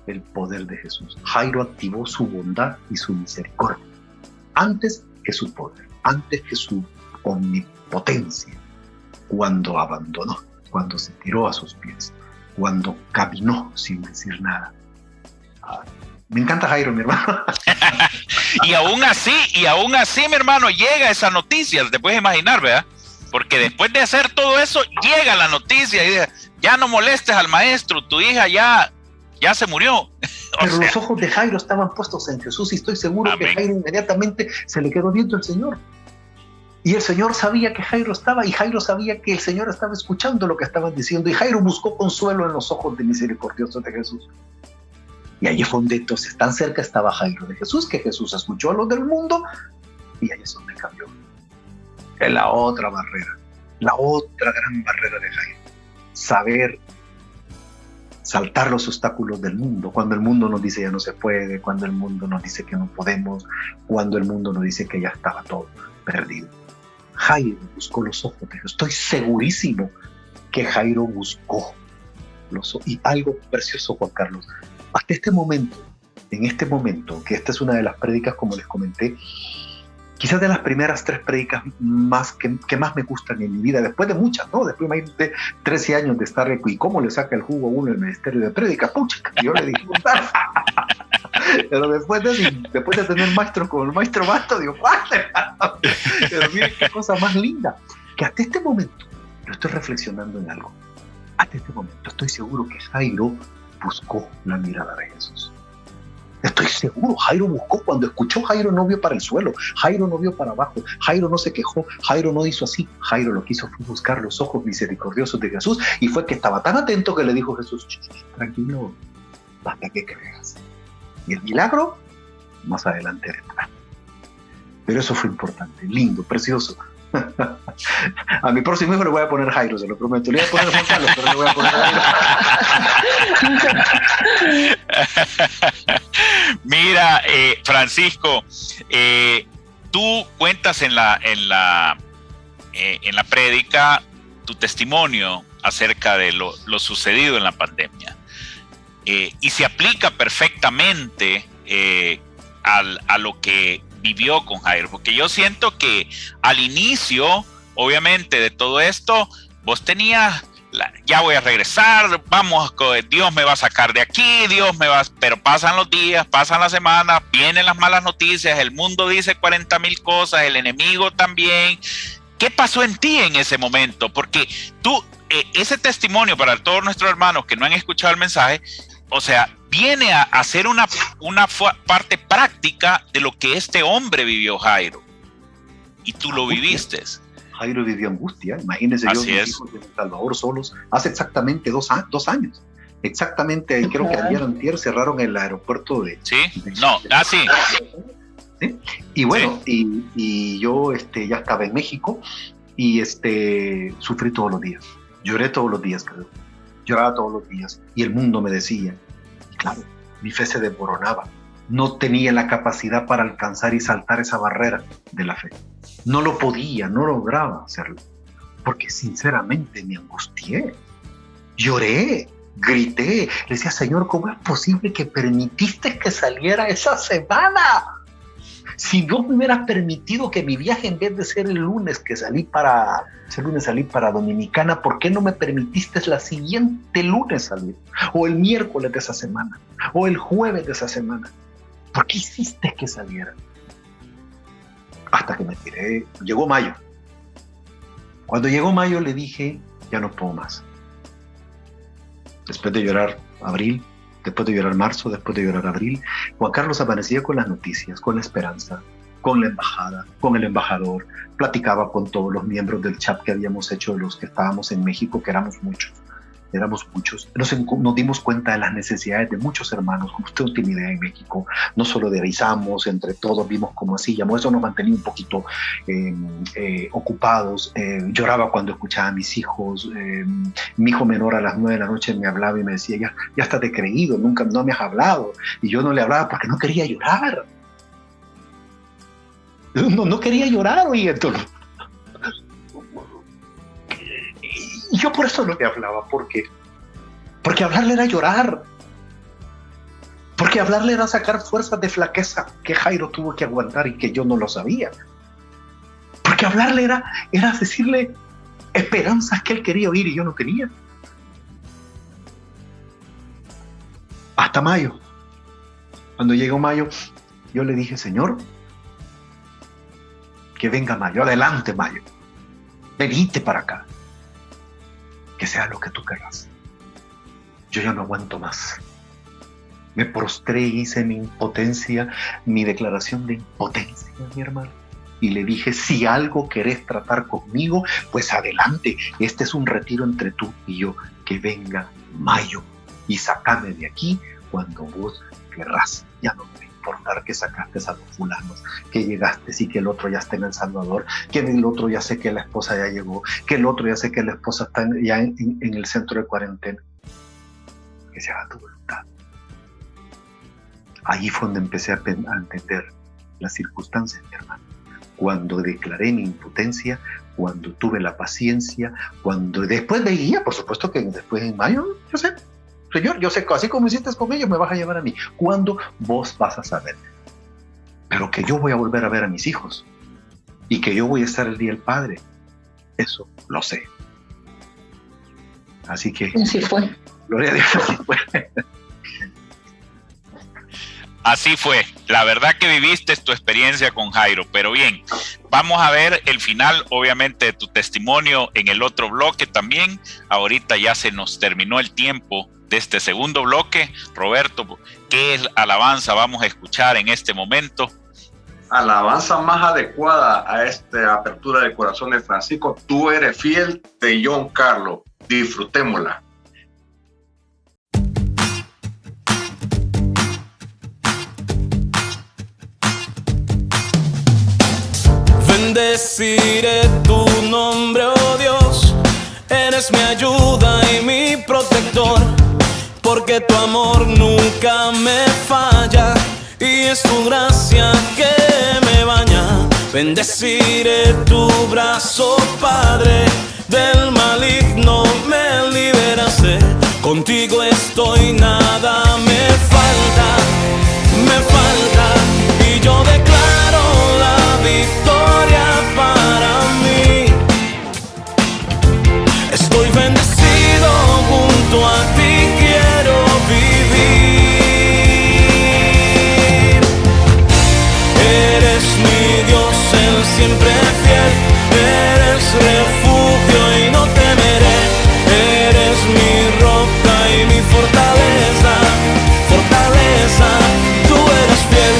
D: el poder de Jesús. Jairo activó su bondad y su misericordia. Antes que su poder, antes que su omnipotencia. Cuando abandonó, cuando se tiró a sus pies, cuando caminó sin decir nada. Me encanta Jairo, mi hermano.
B: y aún así, mi hermano, llega esa noticia, te puedes imaginar, ¿verdad? Porque después de hacer todo eso, llega la noticia y dice, ya no molestes al maestro, tu hija ya se murió.
D: Pero los ojos de Jairo estaban puestos en Jesús y estoy seguro que Jairo inmediatamente se le quedó viendo el Señor. Y el Señor sabía que Jairo estaba, y Jairo sabía que el Señor estaba escuchando lo que estaban diciendo, y Jairo buscó consuelo en los ojos de misericordioso de Jesús. Y allí fue donde entonces tan cerca estaba Jairo de Jesús, que Jesús escuchó a los del mundo, y ahí es donde cambió. Es la otra barrera, la otra gran barrera de Jairo. Saber saltar los obstáculos del mundo, cuando el mundo nos dice ya no se puede, cuando el mundo nos dice que no podemos, cuando el mundo nos dice que ya estaba todo perdido. Jairo buscó los ojos de Jesús. Estoy segurísimo que Jairo buscó los ojos. Y algo precioso, Juan Carlos, hasta este momento, en este momento, que esta es una de las prédicas, como les comenté, quizás de las primeras 3 prédicas que más me gustan en mi vida, después de muchas, ¿no? Después de 13 años de estar y cómo le saca el jugo a uno el ministerio de prédica, pucha, yo le dije, pero después de tener maestro como el maestro Basto, digo, pero miren qué cosa más linda, que hasta este momento, yo estoy reflexionando en algo, hasta este momento estoy seguro que Jairo buscó la mirada de Jesús. Estoy seguro, Jairo buscó, cuando escuchó, Jairo no vio para el suelo, Jairo no vio para abajo, Jairo no se quejó, Jairo no hizo así, Jairo lo que hizo fue buscar los ojos misericordiosos de Jesús, y fue que estaba tan atento que le dijo Jesús, tranquilo, hasta que creas. Y el milagro, más adelante vendrá. Pero eso fue importante, lindo, precioso. A mi próximo hijo le voy a poner Jairo, se lo prometo. Le voy a poner Juan Carlos, pero le voy a poner Jairo.
B: Mira, Francisco, tú cuentas en la prédica tu testimonio acerca de lo sucedido en la pandemia, y se aplica perfectamente a lo que vivió con Jairo, porque yo siento que al inicio, obviamente, de todo esto, vos tenías, ya voy a regresar, Dios me va a sacar de aquí, pero pasan los días, pasan las semanas, vienen las malas noticias, el mundo dice 40,000 cosas, el enemigo también. ¿Qué pasó en ti en ese momento? Porque tú, ese testimonio para todos nuestros hermanos que no han escuchado el mensaje, o sea, viene a ser una parte práctica de lo que este hombre vivió, Jairo. Y tú lo viviste.
D: Jairo vivió angustia. Imagínense, yo, mis hijos de El Salvador solos, hace exactamente 2 años. Exactamente, creo que ayer antier cerraron el aeropuerto de...
B: Sí,
D: ¿sí? Y bueno, sí. y yo ya estaba en México y sufrí todos los días. Lloré todos los días, creo. Lloraba todos los días y el mundo me decía, claro, mi fe se desmoronaba, no tenía la capacidad para alcanzar y saltar esa barrera de la fe, no lo podía, no lograba hacerlo, porque sinceramente me angustié, lloré, grité, le decía, Señor, ¿cómo es posible que permitiste que saliera esa semana? Si Dios me hubiera permitido que mi viaje, en vez de ser el lunes que salí para Dominicana, ¿por qué no me permitiste la siguiente lunes salir? O el miércoles de esa semana, o el jueves de esa semana. ¿Por qué hiciste que saliera? Hasta que me tiré. Llegó mayo. Cuando llegó mayo le dije, ya no puedo más. Después de llorar abril, después de llorar marzo, después de llorar abril, Juan Carlos amanecía con las noticias, con la esperanza, con la embajada, con el embajador, platicaba con todos los miembros del chat que habíamos hecho de los que estábamos en México, que éramos muchos. Nos dimos cuenta de las necesidades de muchos hermanos, como usted no tiene idea, en México. No solo avisamos, entre todos vimos cómo hacíamos, eso nos mantenía un poquito ocupados. Lloraba cuando escuchaba a mis hijos. Mi hijo menor a las 9 de la noche me hablaba y me decía, ya estás decreído, nunca no me has hablado. Y yo no le hablaba porque no quería llorar. No quería llorar, oye, entonces. Y yo por eso no le hablaba, porque hablarle era llorar, porque hablarle era sacar fuerzas de flaqueza que Jairo tuvo que aguantar y que yo no lo sabía, porque hablarle era decirle esperanzas que él quería oír y yo no quería. Hasta mayo. Cuando llegó mayo, yo le dije, Señor, que venga mayo, adelante mayo, venite para acá. Que sea lo que tú querrás. Yo ya no aguanto más. Me prostré y hice mi impotencia, mi declaración de impotencia, mi hermano. Y le dije, si algo querés tratar conmigo, pues adelante. Este es un retiro entre tú y yo. Que venga mayo y sácame de aquí cuando vos querrás. Ya no me importa. importar que sacaste a los fulanos, que llegaste y que el otro ya está en El Salvador, que el otro ya sé que la esposa ya llegó, que el otro ya sé que la esposa está ya en el centro de cuarentena. Que se haga tu voluntad. Ahí fue donde empecé a entender las circunstancias, mi hermano. Cuando declaré mi impotencia, cuando tuve la paciencia, cuando después veía, por supuesto que después en mayo, yo sé, Señor, yo sé, así como hiciste con ellos, me vas a llevar a mí. ¿Cuándo? Vos vas a saber. Pero que yo voy a volver a ver a mis hijos y que yo voy a estar el día del Padre, eso lo sé. Así que...
C: Así fue.
D: Gloria a Dios, así fue.
B: Así fue. La verdad que viviste tu experiencia con Jairo. Pero bien, vamos a ver el final, obviamente, de tu testimonio en el otro bloque también. Ahorita ya se nos terminó el tiempo de este segundo bloque. Roberto, ¿qué alabanza vamos a escuchar en este momento?
E: Alabanza más adecuada a esta apertura del corazón de Francisco, Tú eres fiel, de John Carlos. Disfrutémosla.
G: Bendeciré tu nombre, oh Dios, eres mi ayuda y mi protector, porque tu amor nunca me falla y es tu gracia que me baña. Bendeciré tu brazo, Padre, del maligno me liberaste, contigo estoy, nada me falta, y yo declaro la victoria para mí. Estoy bendecido, junto a ti quiero vivir. Eres mi Dios, el siempre fiel, eres refugio y no temeré. Eres mi roca y mi fortaleza, tú eres fiel.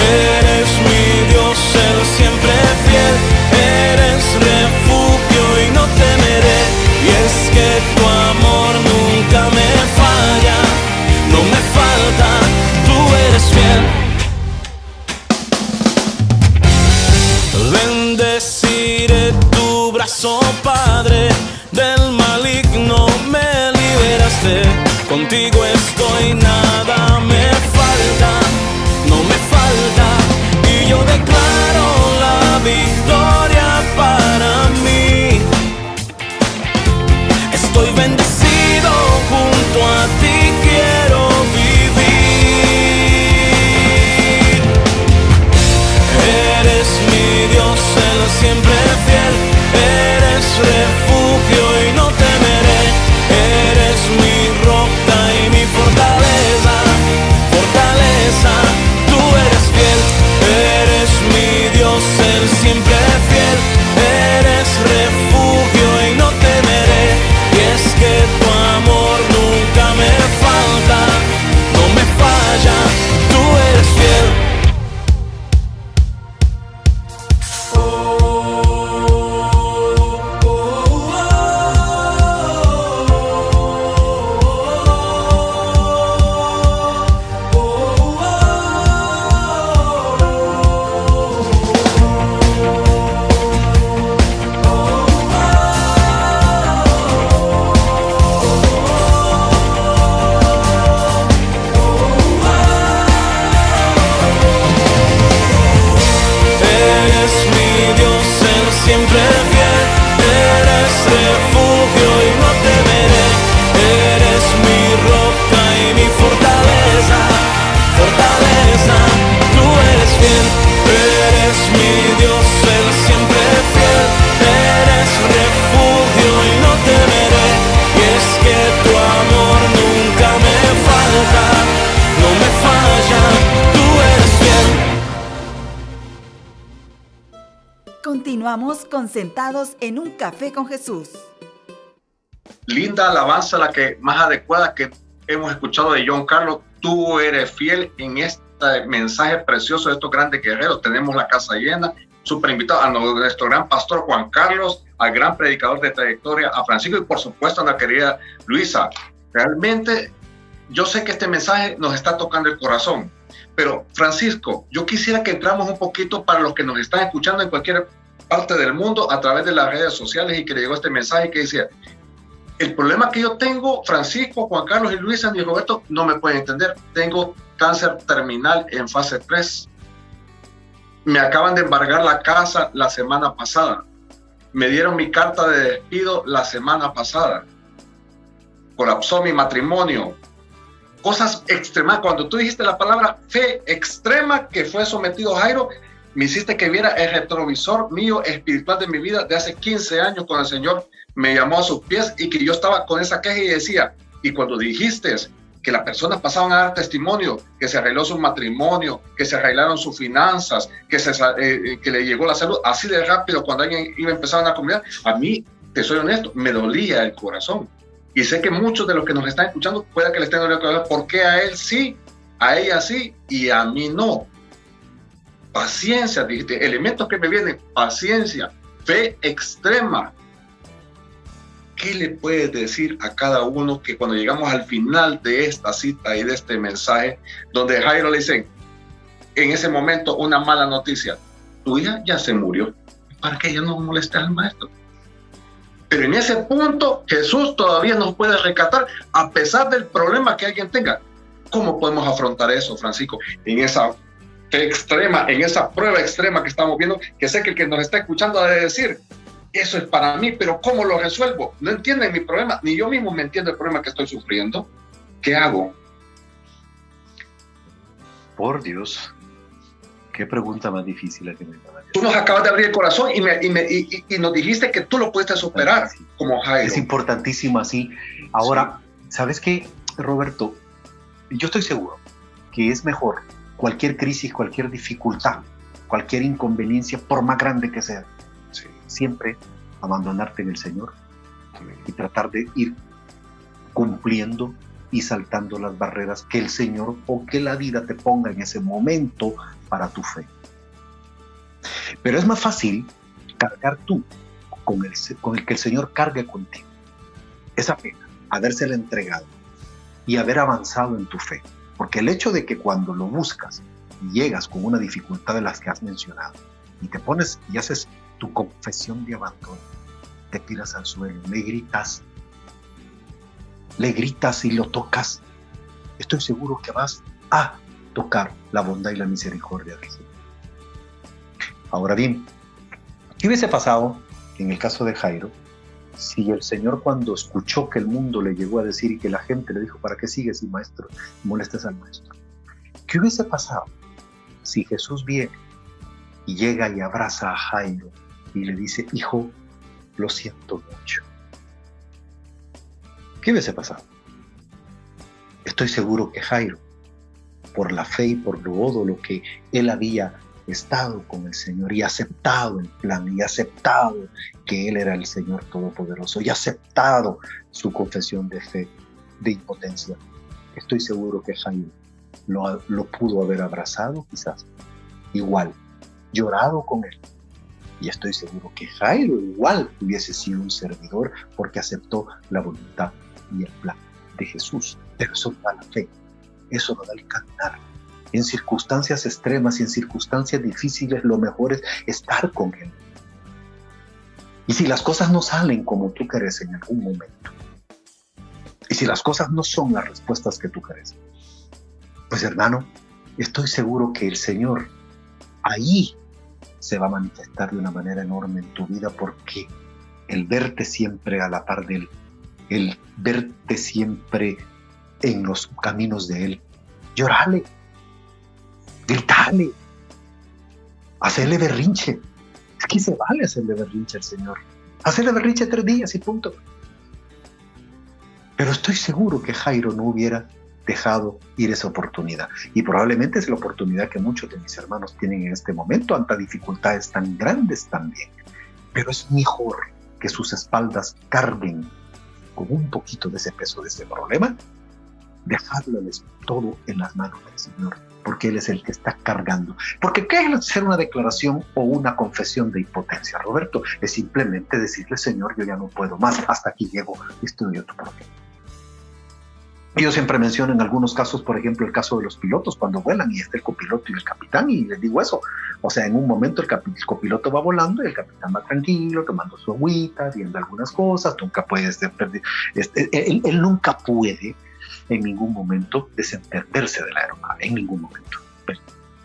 G: Eres mi Dios, el siempre fiel, eres refugio y no temeré. Y es que tu amor nunca me falla, no me falta, tú eres fiel. Bendeciré tu brazo, Padre, del maligno me liberaste, contigo estoy, nada me falta, no me falta, y yo declaro la victoria para mí. Estoy bendecido, junto a ti quiero vivir. Eres mi Dios, el siempre fiel, eres refugio y no temeré. Eres mi roca y mi fortaleza, tú eres fiel. Eres mi Dios, el siempre fiel, eres refugio y no temeré. Y es que tu amor nunca me falta, no me falla, tú eres fiel. Siempre fiel, eres refugio y no temeré. Eres mi roca y mi fortaleza, tú eres fiel. Eres mi Dios, el siempre fiel, eres refugio y no temeré. Y es que tu amor nunca me falta, no me falla, tú eres fiel.
A: Continuamos con Sentados en un Café con Jesús.
E: Linda alabanza, la que más adecuada que hemos escuchado de John Carlos. Tú eres fiel. En este mensaje precioso de estos grandes guerreros tenemos la casa llena. Súper invitado a nuestro gran pastor Juan Carlos, al gran predicador de trayectoria, a Francisco y por supuesto a la querida Luisa. Realmente yo sé que este mensaje nos está tocando el corazón, Pero Francisco, yo quisiera que entramos un poquito para los que nos están escuchando en cualquier parte del mundo a través de las redes sociales y que le llegó este mensaje que decía, el problema que yo tengo, Francisco, Juan Carlos y Luisa ni Roberto no me pueden entender. Tengo cáncer terminal en fase 3. Me acaban de embargar la casa la semana pasada. Me dieron mi carta de despido la semana pasada. Colapsó mi matrimonio. Cosas extremas. Cuando tú dijiste la palabra fe extrema que fue sometido Jairo, me hiciste que viera el retrovisor mío espiritual de mi vida de hace 15 años cuando el Señor me llamó a sus pies y que yo estaba con esa queja y decía, y cuando dijiste que las personas pasaban a dar testimonio, que se arregló su matrimonio, que se arreglaron sus finanzas, que le llegó la salud así de rápido cuando alguien iba a empezar una comunidad, a mí, te soy honesto, me dolía el corazón. Y sé que muchos de los que nos están escuchando puede que les estén doliendo el corazón, ¿por qué a él sí, a ella sí y a mí no? Paciencia, dijiste, elementos que me vienen, paciencia, fe extrema. ¿Qué le puedes decir a cada uno que cuando llegamos al final de esta cita y de este mensaje, donde Jairo le dice, en ese momento, una mala noticia, tu hija ya se murió, para que ella no moleste al maestro? Pero en ese punto, Jesús todavía nos puede rescatar a pesar del problema que alguien tenga. ¿Cómo podemos afrontar eso, Francisco? En esa fe extrema, en esa prueba extrema que estamos viendo, que sé que el que nos está escuchando ha de decir, eso es para mí, pero ¿cómo lo resuelvo? No entienden mi problema, ni yo mismo me entiendo el problema que estoy sufriendo. ¿Qué hago?
D: Por Dios, qué pregunta más difícil la que me acabas de hacer.
E: Tú nos acabas de abrir el corazón y nos dijiste que tú lo pudiste superar, sí, como Jairo.
D: Es importantísimo así. Ahora, sí. ¿Sabes qué, Roberto? Yo estoy seguro que es mejor cualquier crisis, cualquier dificultad, cualquier inconveniencia, por más grande que sea, sí, siempre abandonarte en el Señor y tratar de ir cumpliendo y saltando las barreras que el Señor o que la vida te ponga en ese momento para tu fe. Pero es más fácil cargar tú con el que el Señor cargue contigo esa pena, habérsela entregado y haber avanzado en tu fe. Porque el hecho de que cuando lo buscas y llegas con una dificultad de las que has mencionado y te pones y haces tu confesión de abandono, te tiras al suelo, le gritas y lo tocas, estoy seguro que vas a tocar la bondad y la misericordia de Dios. Ahora bien, ¿qué hubiese pasado en el caso de Jairo si el Señor, cuando escuchó que el mundo le llegó a decir y que la gente le dijo, ¿para qué sigues, y maestro, molestes al maestro? ¿Qué hubiese pasado si Jesús viene y llega y abraza a Jairo y le dice, hijo, lo siento mucho? ¿Qué hubiese pasado? Estoy seguro que Jairo, por la fe y por todo lo que él había estado con el Señor y aceptado el plan y aceptado que Él era el Señor Todopoderoso y aceptado su confesión de fe, de impotencia, estoy seguro que Jairo lo pudo haber abrazado, quizás igual, llorado con él, y estoy seguro que Jairo igual hubiese sido un servidor porque aceptó la voluntad y el plan de Jesús. Pero eso no da la fe, eso no da el caminar. En circunstancias extremas y en circunstancias difíciles, lo mejor es estar con Él. Y si las cosas no salen como tú quieres en algún momento, y si las cosas no son las respuestas que tú quieres, pues hermano, estoy seguro que el Señor ahí se va a manifestar de una manera enorme en tu vida, porque el verte siempre a la par de Él, el verte siempre en los caminos de Él, llorale, gritale, hacerle berrinche. Es que se vale hacerle berrinche al Señor. Hacerle berrinche 3 días y punto. Pero estoy seguro que Jairo no hubiera dejado ir esa oportunidad. Y probablemente es la oportunidad que muchos de mis hermanos tienen en este momento ante dificultades tan grandes también. Pero es mejor que sus espaldas carguen con un poquito de ese peso de ese problema, dejarles todo en las manos del Señor, porque Él es el que está cargando. Porque ¿qué es hacer una declaración o una confesión de impotencia, Roberto? Es simplemente decirle, Señor, yo ya no puedo más, hasta aquí llego, estoy yo tu problema. Yo siempre menciono en algunos casos, por ejemplo, el caso de los pilotos cuando vuelan y está el copiloto y el capitán, y les digo eso. O sea, en un momento el copiloto va volando y el capitán va tranquilo, tomando su agüita, viendo algunas cosas, nunca puede perder. Él nunca puede en ningún momento desentenderse de la aeronave, en ningún momento. El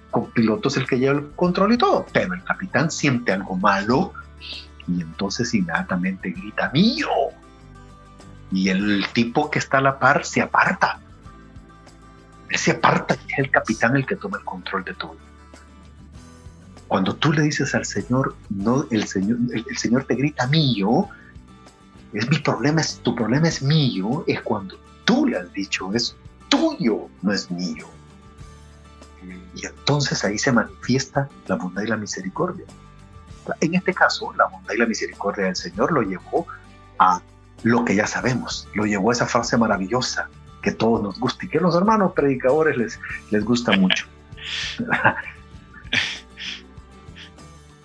D: copiloto es el que lleva el control y todo, pero el capitán siente algo malo y entonces inmediatamente grita ¡mío! Y el tipo que está a la par se aparta. Él se aparta y es el capitán el que toma el control de todo. Cuando tú le dices al Señor, no, el Señor te grita mío, es mi problema, tu problema es mío, es cuando tú le has dicho es tuyo, no es mío. Y entonces ahí se manifiesta la bondad y la misericordia. En este caso, la bondad y la misericordia del Señor lo llevó a lo que ya sabemos, lo llevó a esa frase maravillosa que todos nos gusta y que a los hermanos predicadores les gusta mucho.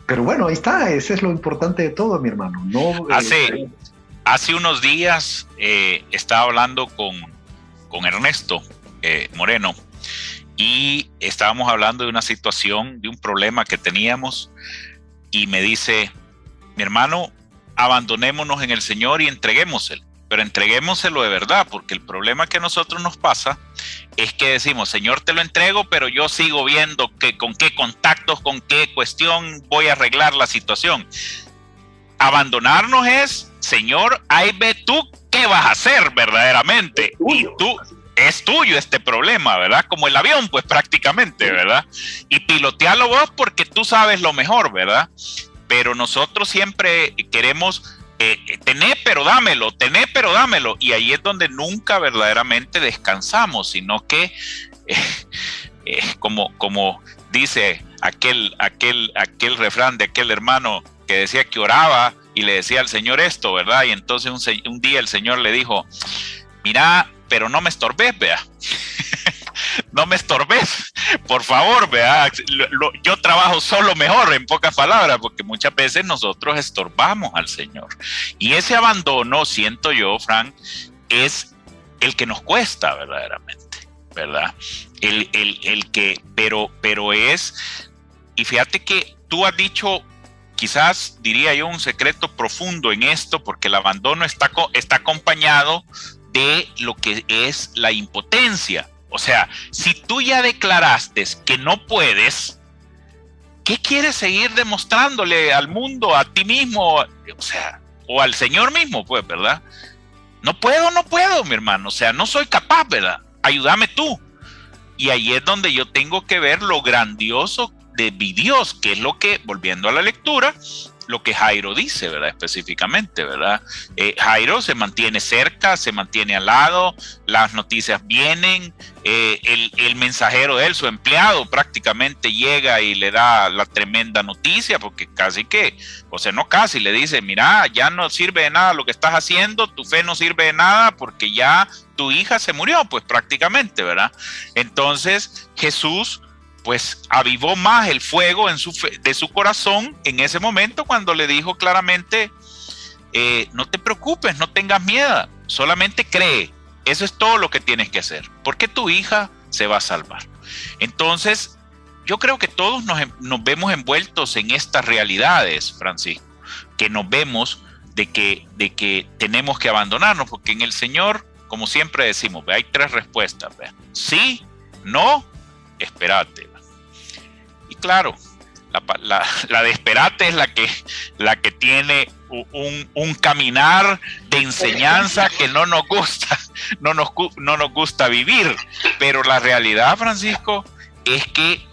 D: Pero bueno, ahí está, ese es lo importante de todo, mi hermano. No,
B: hace unos días estaba hablando con Ernesto Moreno y estábamos hablando de una situación, de un problema que teníamos, y me dice, mi hermano, abandonémonos en el Señor y entreguémoselo, pero entreguémoselo de verdad, porque el problema que a nosotros nos pasa es que decimos, Señor, te lo entrego, pero yo sigo viendo con qué contactos, con qué cuestión voy a arreglar la situación. Abandonarnos es, Señor, ahí ve tú qué vas a hacer verdaderamente, y tú, es tuyo este problema, ¿verdad? Como el avión, pues prácticamente, ¿verdad? Y pilotearlo vos porque tú sabes lo mejor, ¿verdad? Pero nosotros siempre queremos tener pero dámelo, y ahí es donde nunca verdaderamente descansamos, sino que como dice aquel refrán de aquel hermano que decía que oraba y le decía al Señor esto, ¿verdad? Y entonces un día el Señor le dijo, mira, pero no me estorbes, vea. No me estorbes, por favor, vea. Yo trabajo solo mejor, en pocas palabras, porque muchas veces nosotros estorbamos al Señor. Y ese abandono, siento yo, Frank, es el que nos cuesta verdaderamente, ¿verdad? El que, pero es, y fíjate que tú has dicho, quizás diría yo, un secreto profundo en esto, porque el abandono está acompañado de lo que es la impotencia. O sea, si tú ya declaraste que no puedes, ¿qué quieres seguir demostrándole al mundo, a ti mismo, o sea, o al Señor mismo, pues, ¿verdad? No puedo, mi hermano, o sea, no soy capaz, ¿verdad? Ayúdame tú. Y ahí es donde yo tengo que ver lo grandioso de mi Dios, que es lo que, volviendo a la lectura, lo que Jairo dice, ¿verdad? Específicamente, ¿verdad? Jairo se mantiene cerca, se mantiene al lado, las noticias vienen, el mensajero de él, su empleado, prácticamente llega y le da la tremenda noticia, porque casi que, o sea, no casi, le dice, mira, ya no sirve de nada lo que estás haciendo, tu fe no sirve de nada, porque ya tu hija se murió, pues prácticamente, ¿verdad? Entonces, Jesús pues avivó más el fuego de su corazón en ese momento cuando le dijo claramente, no te preocupes, no tengas miedo, solamente cree, eso es todo lo que tienes que hacer, porque tu hija se va a salvar. Entonces, yo creo que todos nos vemos envueltos en estas realidades, Francisco, que nos vemos de que tenemos que abandonarnos, porque en el Señor, como siempre decimos, hay tres respuestas, sí, no, espérate. Y claro, la de esperate es la que tiene un caminar de enseñanza que no nos gusta vivir. Pero la realidad, Francisco, es que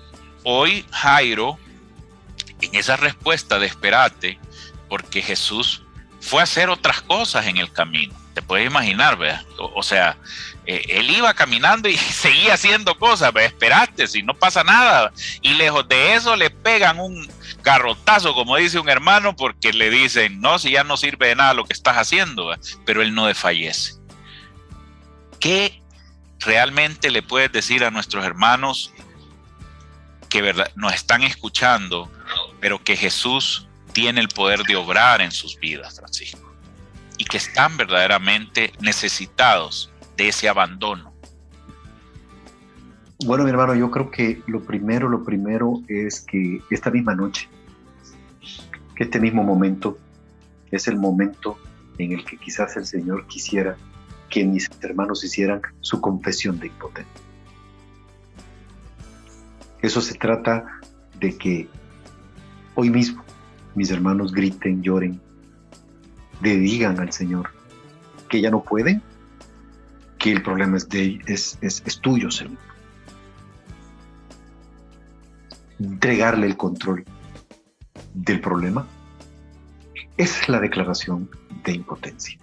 B: hoy Jairo, en esa respuesta de esperate, porque Jesús fue a hacer otras cosas en el camino. Te puedes imaginar, ¿verdad? O sea, él iba caminando y seguía haciendo cosas, ¿verdad? Esperaste, si no pasa nada. Y lejos de eso le pegan un garrotazo, como dice un hermano, porque le dicen, no, si ya no sirve de nada lo que estás haciendo, ¿verdad? Pero él no desfallece. ¿Qué realmente le puedes decir a nuestros hermanos que verdad, nos están escuchando, pero que Jesús tiene el poder de obrar en sus vidas, Francisco? Y que están verdaderamente necesitados de ese abandono?
D: Bueno, mi hermano, yo creo que lo primero es que esta misma noche, que este mismo momento es el momento en el que quizás el Señor quisiera que mis hermanos hicieran su confesión de impotencia. Eso se trata de que hoy mismo mis hermanos griten, lloren, le digan al Señor que ya no pueden, que el problema es tuyo, Señor. Entregarle el control del problema. Esa es la declaración de impotencia.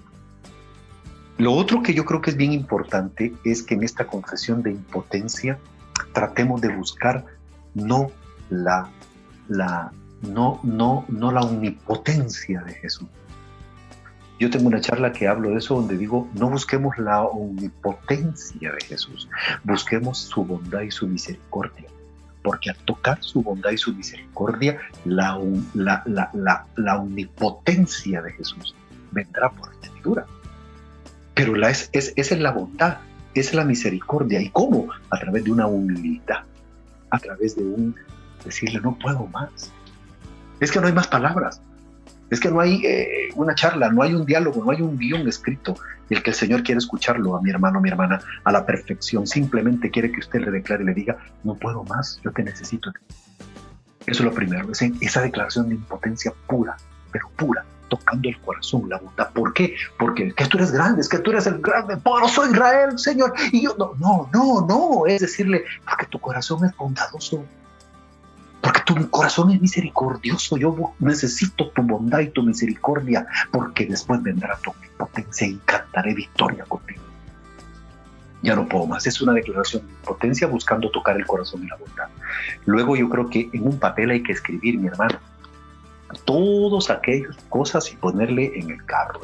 D: Lo otro que yo creo que es bien importante es que en esta confesión de impotencia tratemos de buscar no la omnipotencia de Jesús. Yo tengo una charla que hablo de eso, donde digo, no busquemos la omnipotencia de Jesús, busquemos su bondad y su misericordia, porque al tocar su bondad y su misericordia, la omnipotencia de Jesús vendrá por añadidura. Pero esa es la bondad, es la misericordia. ¿Y cómo? A través de una humildad, a través de decirle, no puedo más. Es que no hay más palabras. Es que no hay una charla, no hay un diálogo, no hay un guión escrito. El que el Señor quiere escucharlo a mi hermano, a mi hermana, a la perfección. Simplemente quiere que usted le declare y le diga, no puedo más, yo te necesito. Eso es lo primero, esa declaración de impotencia pura, pero pura, tocando el corazón, la bondad. ¿Por qué? Porque es que tú eres grande, es que tú eres el grande, poderoso Israel, Señor. Y yo, no, es decirle, porque tu corazón es bondadoso. Porque tu corazón es misericordioso. Yo necesito tu bondad y tu misericordia, porque después vendrá tu impotencia y cantaré victoria contigo. Ya no puedo más. Es una declaración de impotencia buscando tocar el corazón y la bondad. Luego yo creo que en un papel hay que escribir, mi hermano, todas aquellas cosas y ponerle en el carro.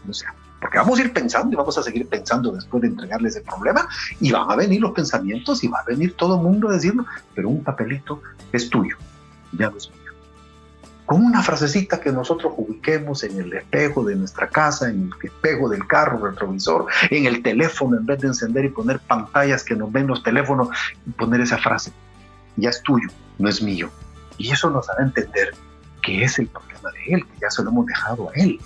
D: O sea, porque vamos a ir pensando y vamos a seguir pensando después de entregarles el problema, y van a venir los pensamientos y va a venir todo el mundo a decirlo, pero un papelito es tuyo, ya no es mío. Con una frasecita que nosotros ubiquemos en el espejo de nuestra casa, en el espejo del carro, retrovisor, en el teléfono, en vez de encender y poner pantallas que nos ven los teléfonos, y poner esa frase, ya es tuyo, no es mío. Y eso nos hará entender que es el problema de Él, que ya se lo hemos dejado a Él.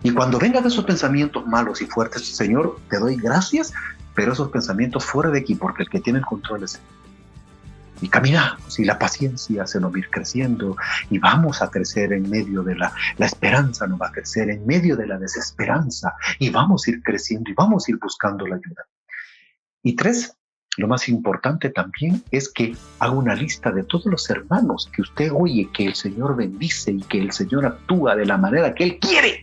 D: Y cuando vengan esos pensamientos malos y fuertes, Señor, te doy gracias, pero esos pensamientos fuera de aquí, porque el que tiene el control es Él. Y caminamos, y la paciencia se nos va a ir creciendo, y vamos a crecer en medio de la esperanza, nos va a crecer en medio de la desesperanza, y vamos a ir creciendo, y vamos a ir buscando la ayuda. Y 3, lo más importante también es que haga una lista de todos los hermanos que usted oye que el Señor bendice y que el Señor actúa de la manera que Él quiere,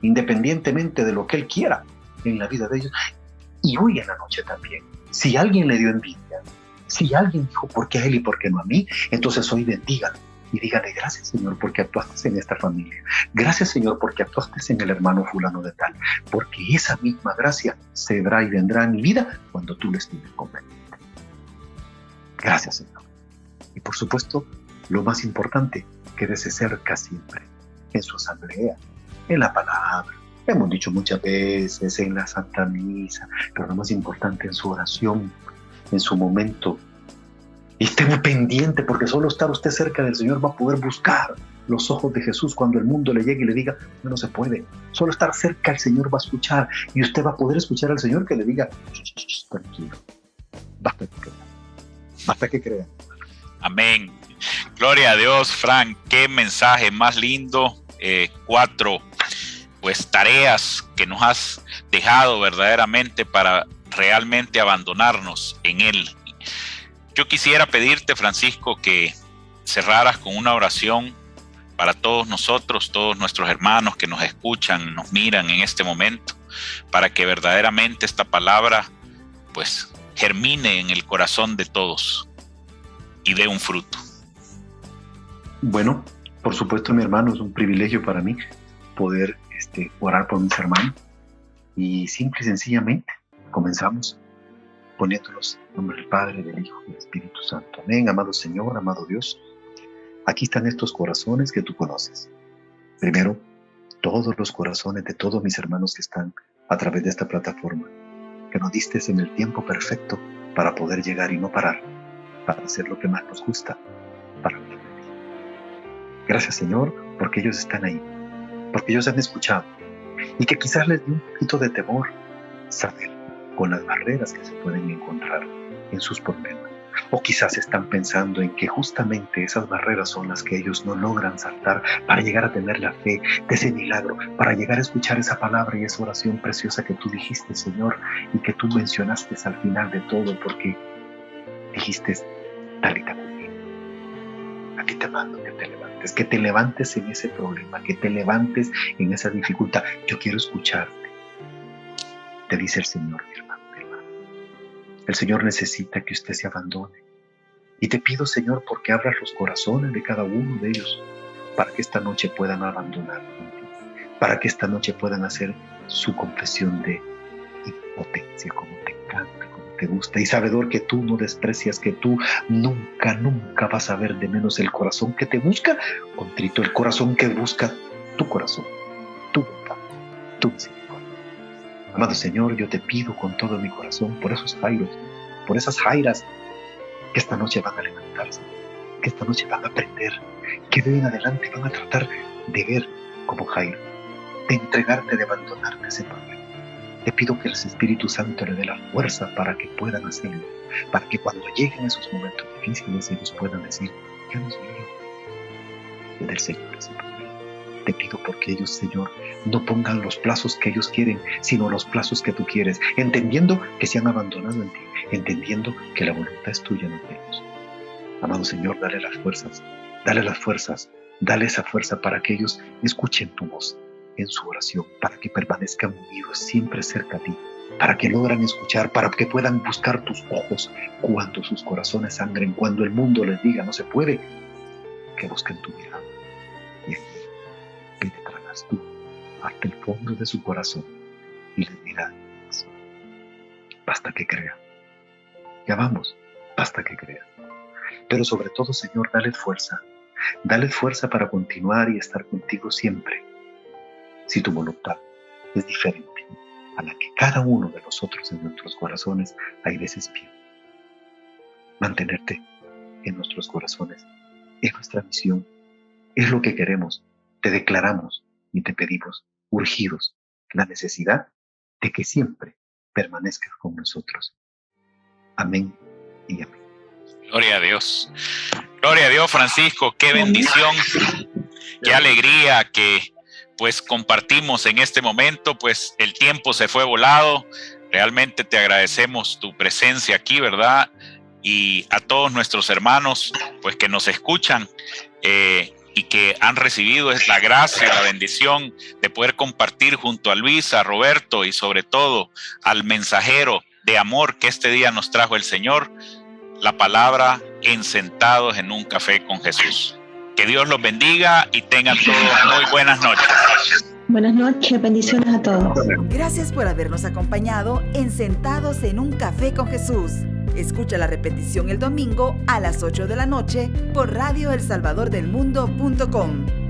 D: independientemente de lo que Él quiera en la vida de ellos. Y hoy en la noche también, si alguien le dio envidia, si alguien dijo por qué a él y por qué no a mí, entonces hoy bendígalo y dígale, gracias Señor porque actuaste en esta familia, gracias Señor porque actuaste en el hermano fulano de tal, porque esa misma gracia se verá y vendrá a mi vida cuando tú lo estimes conveniente. Gracias Señor. Y por supuesto, lo más importante, quédese cerca siempre, en su asamblea, en la palabra, hemos dicho muchas veces, en la Santa Misa, pero lo más importante, en su oración, en su momento. Y esté muy pendiente, porque solo estar usted cerca del Señor va a poder buscar los ojos de Jesús cuando el mundo le llegue y le diga, no se puede. Solo estar cerca al Señor va a escuchar, y usted va a poder escuchar al Señor que le diga, tranquilo, basta que crea.
B: Amén. Gloria a Dios, Frank, qué mensaje más lindo. 4 pues tareas que nos has dejado verdaderamente para realmente abandonarnos en Él. Yo quisiera pedirte, Francisco, que cerraras con una oración para todos nosotros, todos nuestros hermanos que nos escuchan, nos miran en este momento, para que verdaderamente esta palabra pues germine en el corazón de todos y dé un fruto.
D: Bueno, por supuesto, mi hermano, es un privilegio para mí poder orar por mis hermanos, y simple y sencillamente comenzamos poniéndolos en nombre del Padre, del Hijo y del Espíritu Santo. Amén. Amado Señor, amado Dios, aquí están estos corazones que tú conoces. Primero, todos los corazones de todos mis hermanos que están a través de esta plataforma, que nos diste en el tiempo perfecto para poder llegar y no parar, para hacer lo que más nos gusta, para hablar de ti. Gracias, Señor, porque ellos están ahí, porque ellos han escuchado, y que quizás les dé un poquito de temor saber con las barreras que se pueden encontrar en sus problemas. O quizás están pensando en que justamente esas barreras son las que ellos no logran saltar para llegar a tener la fe de ese milagro, para llegar a escuchar esa palabra y esa oración preciosa que tú dijiste, Señor, y que tú mencionaste al final de todo, porque dijiste, Talita cumi. Aquí te mando que te levantes en ese problema, que te levantes en esa dificultad. Yo quiero escucharte. Te dice el Señor, mi hermano, mi hermana. El Señor necesita que usted se abandone. Y te pido, Señor, porque abras los corazones de cada uno de ellos para que esta noche puedan abandonar, para que esta noche puedan hacer su confesión de impotencia, como te encanta, como te gusta, y sabedor que tú no desprecias, que tú nunca vas a ver de menos el corazón que te busca contrito, el corazón que busca tu corazón, tu bondad, tu misericordia. Amado Señor, yo te pido con todo mi corazón por esos jairos, por esas jairas que esta noche van a levantarse, que esta noche van a aprender, que de hoy en adelante van a tratar de ver como Jairo, de entregarte, de abandonarte ese problema. Te pido que el Espíritu Santo le dé la fuerza para que puedan hacerlo, para que cuando lleguen esos momentos difíciles ellos puedan decir, ya no es mío, es del Señor ese problema. Te pido porque ellos, Señor, no pongan los plazos que ellos quieren, sino los plazos que tú quieres, entendiendo que se han abandonado en ti, entendiendo que la voluntad es tuya, no de ellos. Amado Señor, dale las fuerzas, dale esa fuerza para que ellos escuchen tu voz en su oración, para que permanezcan unidos siempre cerca a ti, para que logran escuchar, para que puedan buscar tus ojos cuando sus corazones sangren, cuando el mundo les diga no se puede, que busquen tu mirada. Y penetrarás tú hasta el fondo de su corazón y les dirás, basta que crean. Ya vamos, basta que crean. Pero sobre todo, Señor, dale fuerza para continuar y estar contigo siempre. Si tu voluntad es diferente a la que cada uno de nosotros en nuestros corazones hay veces pide. Mantenerte en nuestros corazones es nuestra misión, es lo que queremos. Te declaramos y te pedimos, urgidos, la necesidad de que siempre permanezcas con nosotros. Amén y amén.
B: Gloria a Dios. Gloria a Dios, Francisco. Qué bendición, qué alegría que pues compartimos en este momento. Pues el tiempo se fue volado. Realmente te agradecemos tu presencia aquí, ¿verdad? Y a todos nuestros hermanos pues que nos escuchan y que han recibido la gracia, la bendición de poder compartir junto a Luis, a Roberto y sobre todo al mensajero de amor que este día nos trajo el Señor, la palabra en Sentados en un Café con Jesús. Que Dios los bendiga y tengan todos muy buenas noches.
C: Buenas noches, bendiciones a todos.
A: Gracias por habernos acompañado en Sentados en un Café con Jesús. Escucha la repetición el domingo a las 8 de la noche por radioelsalvadordelmundo.com.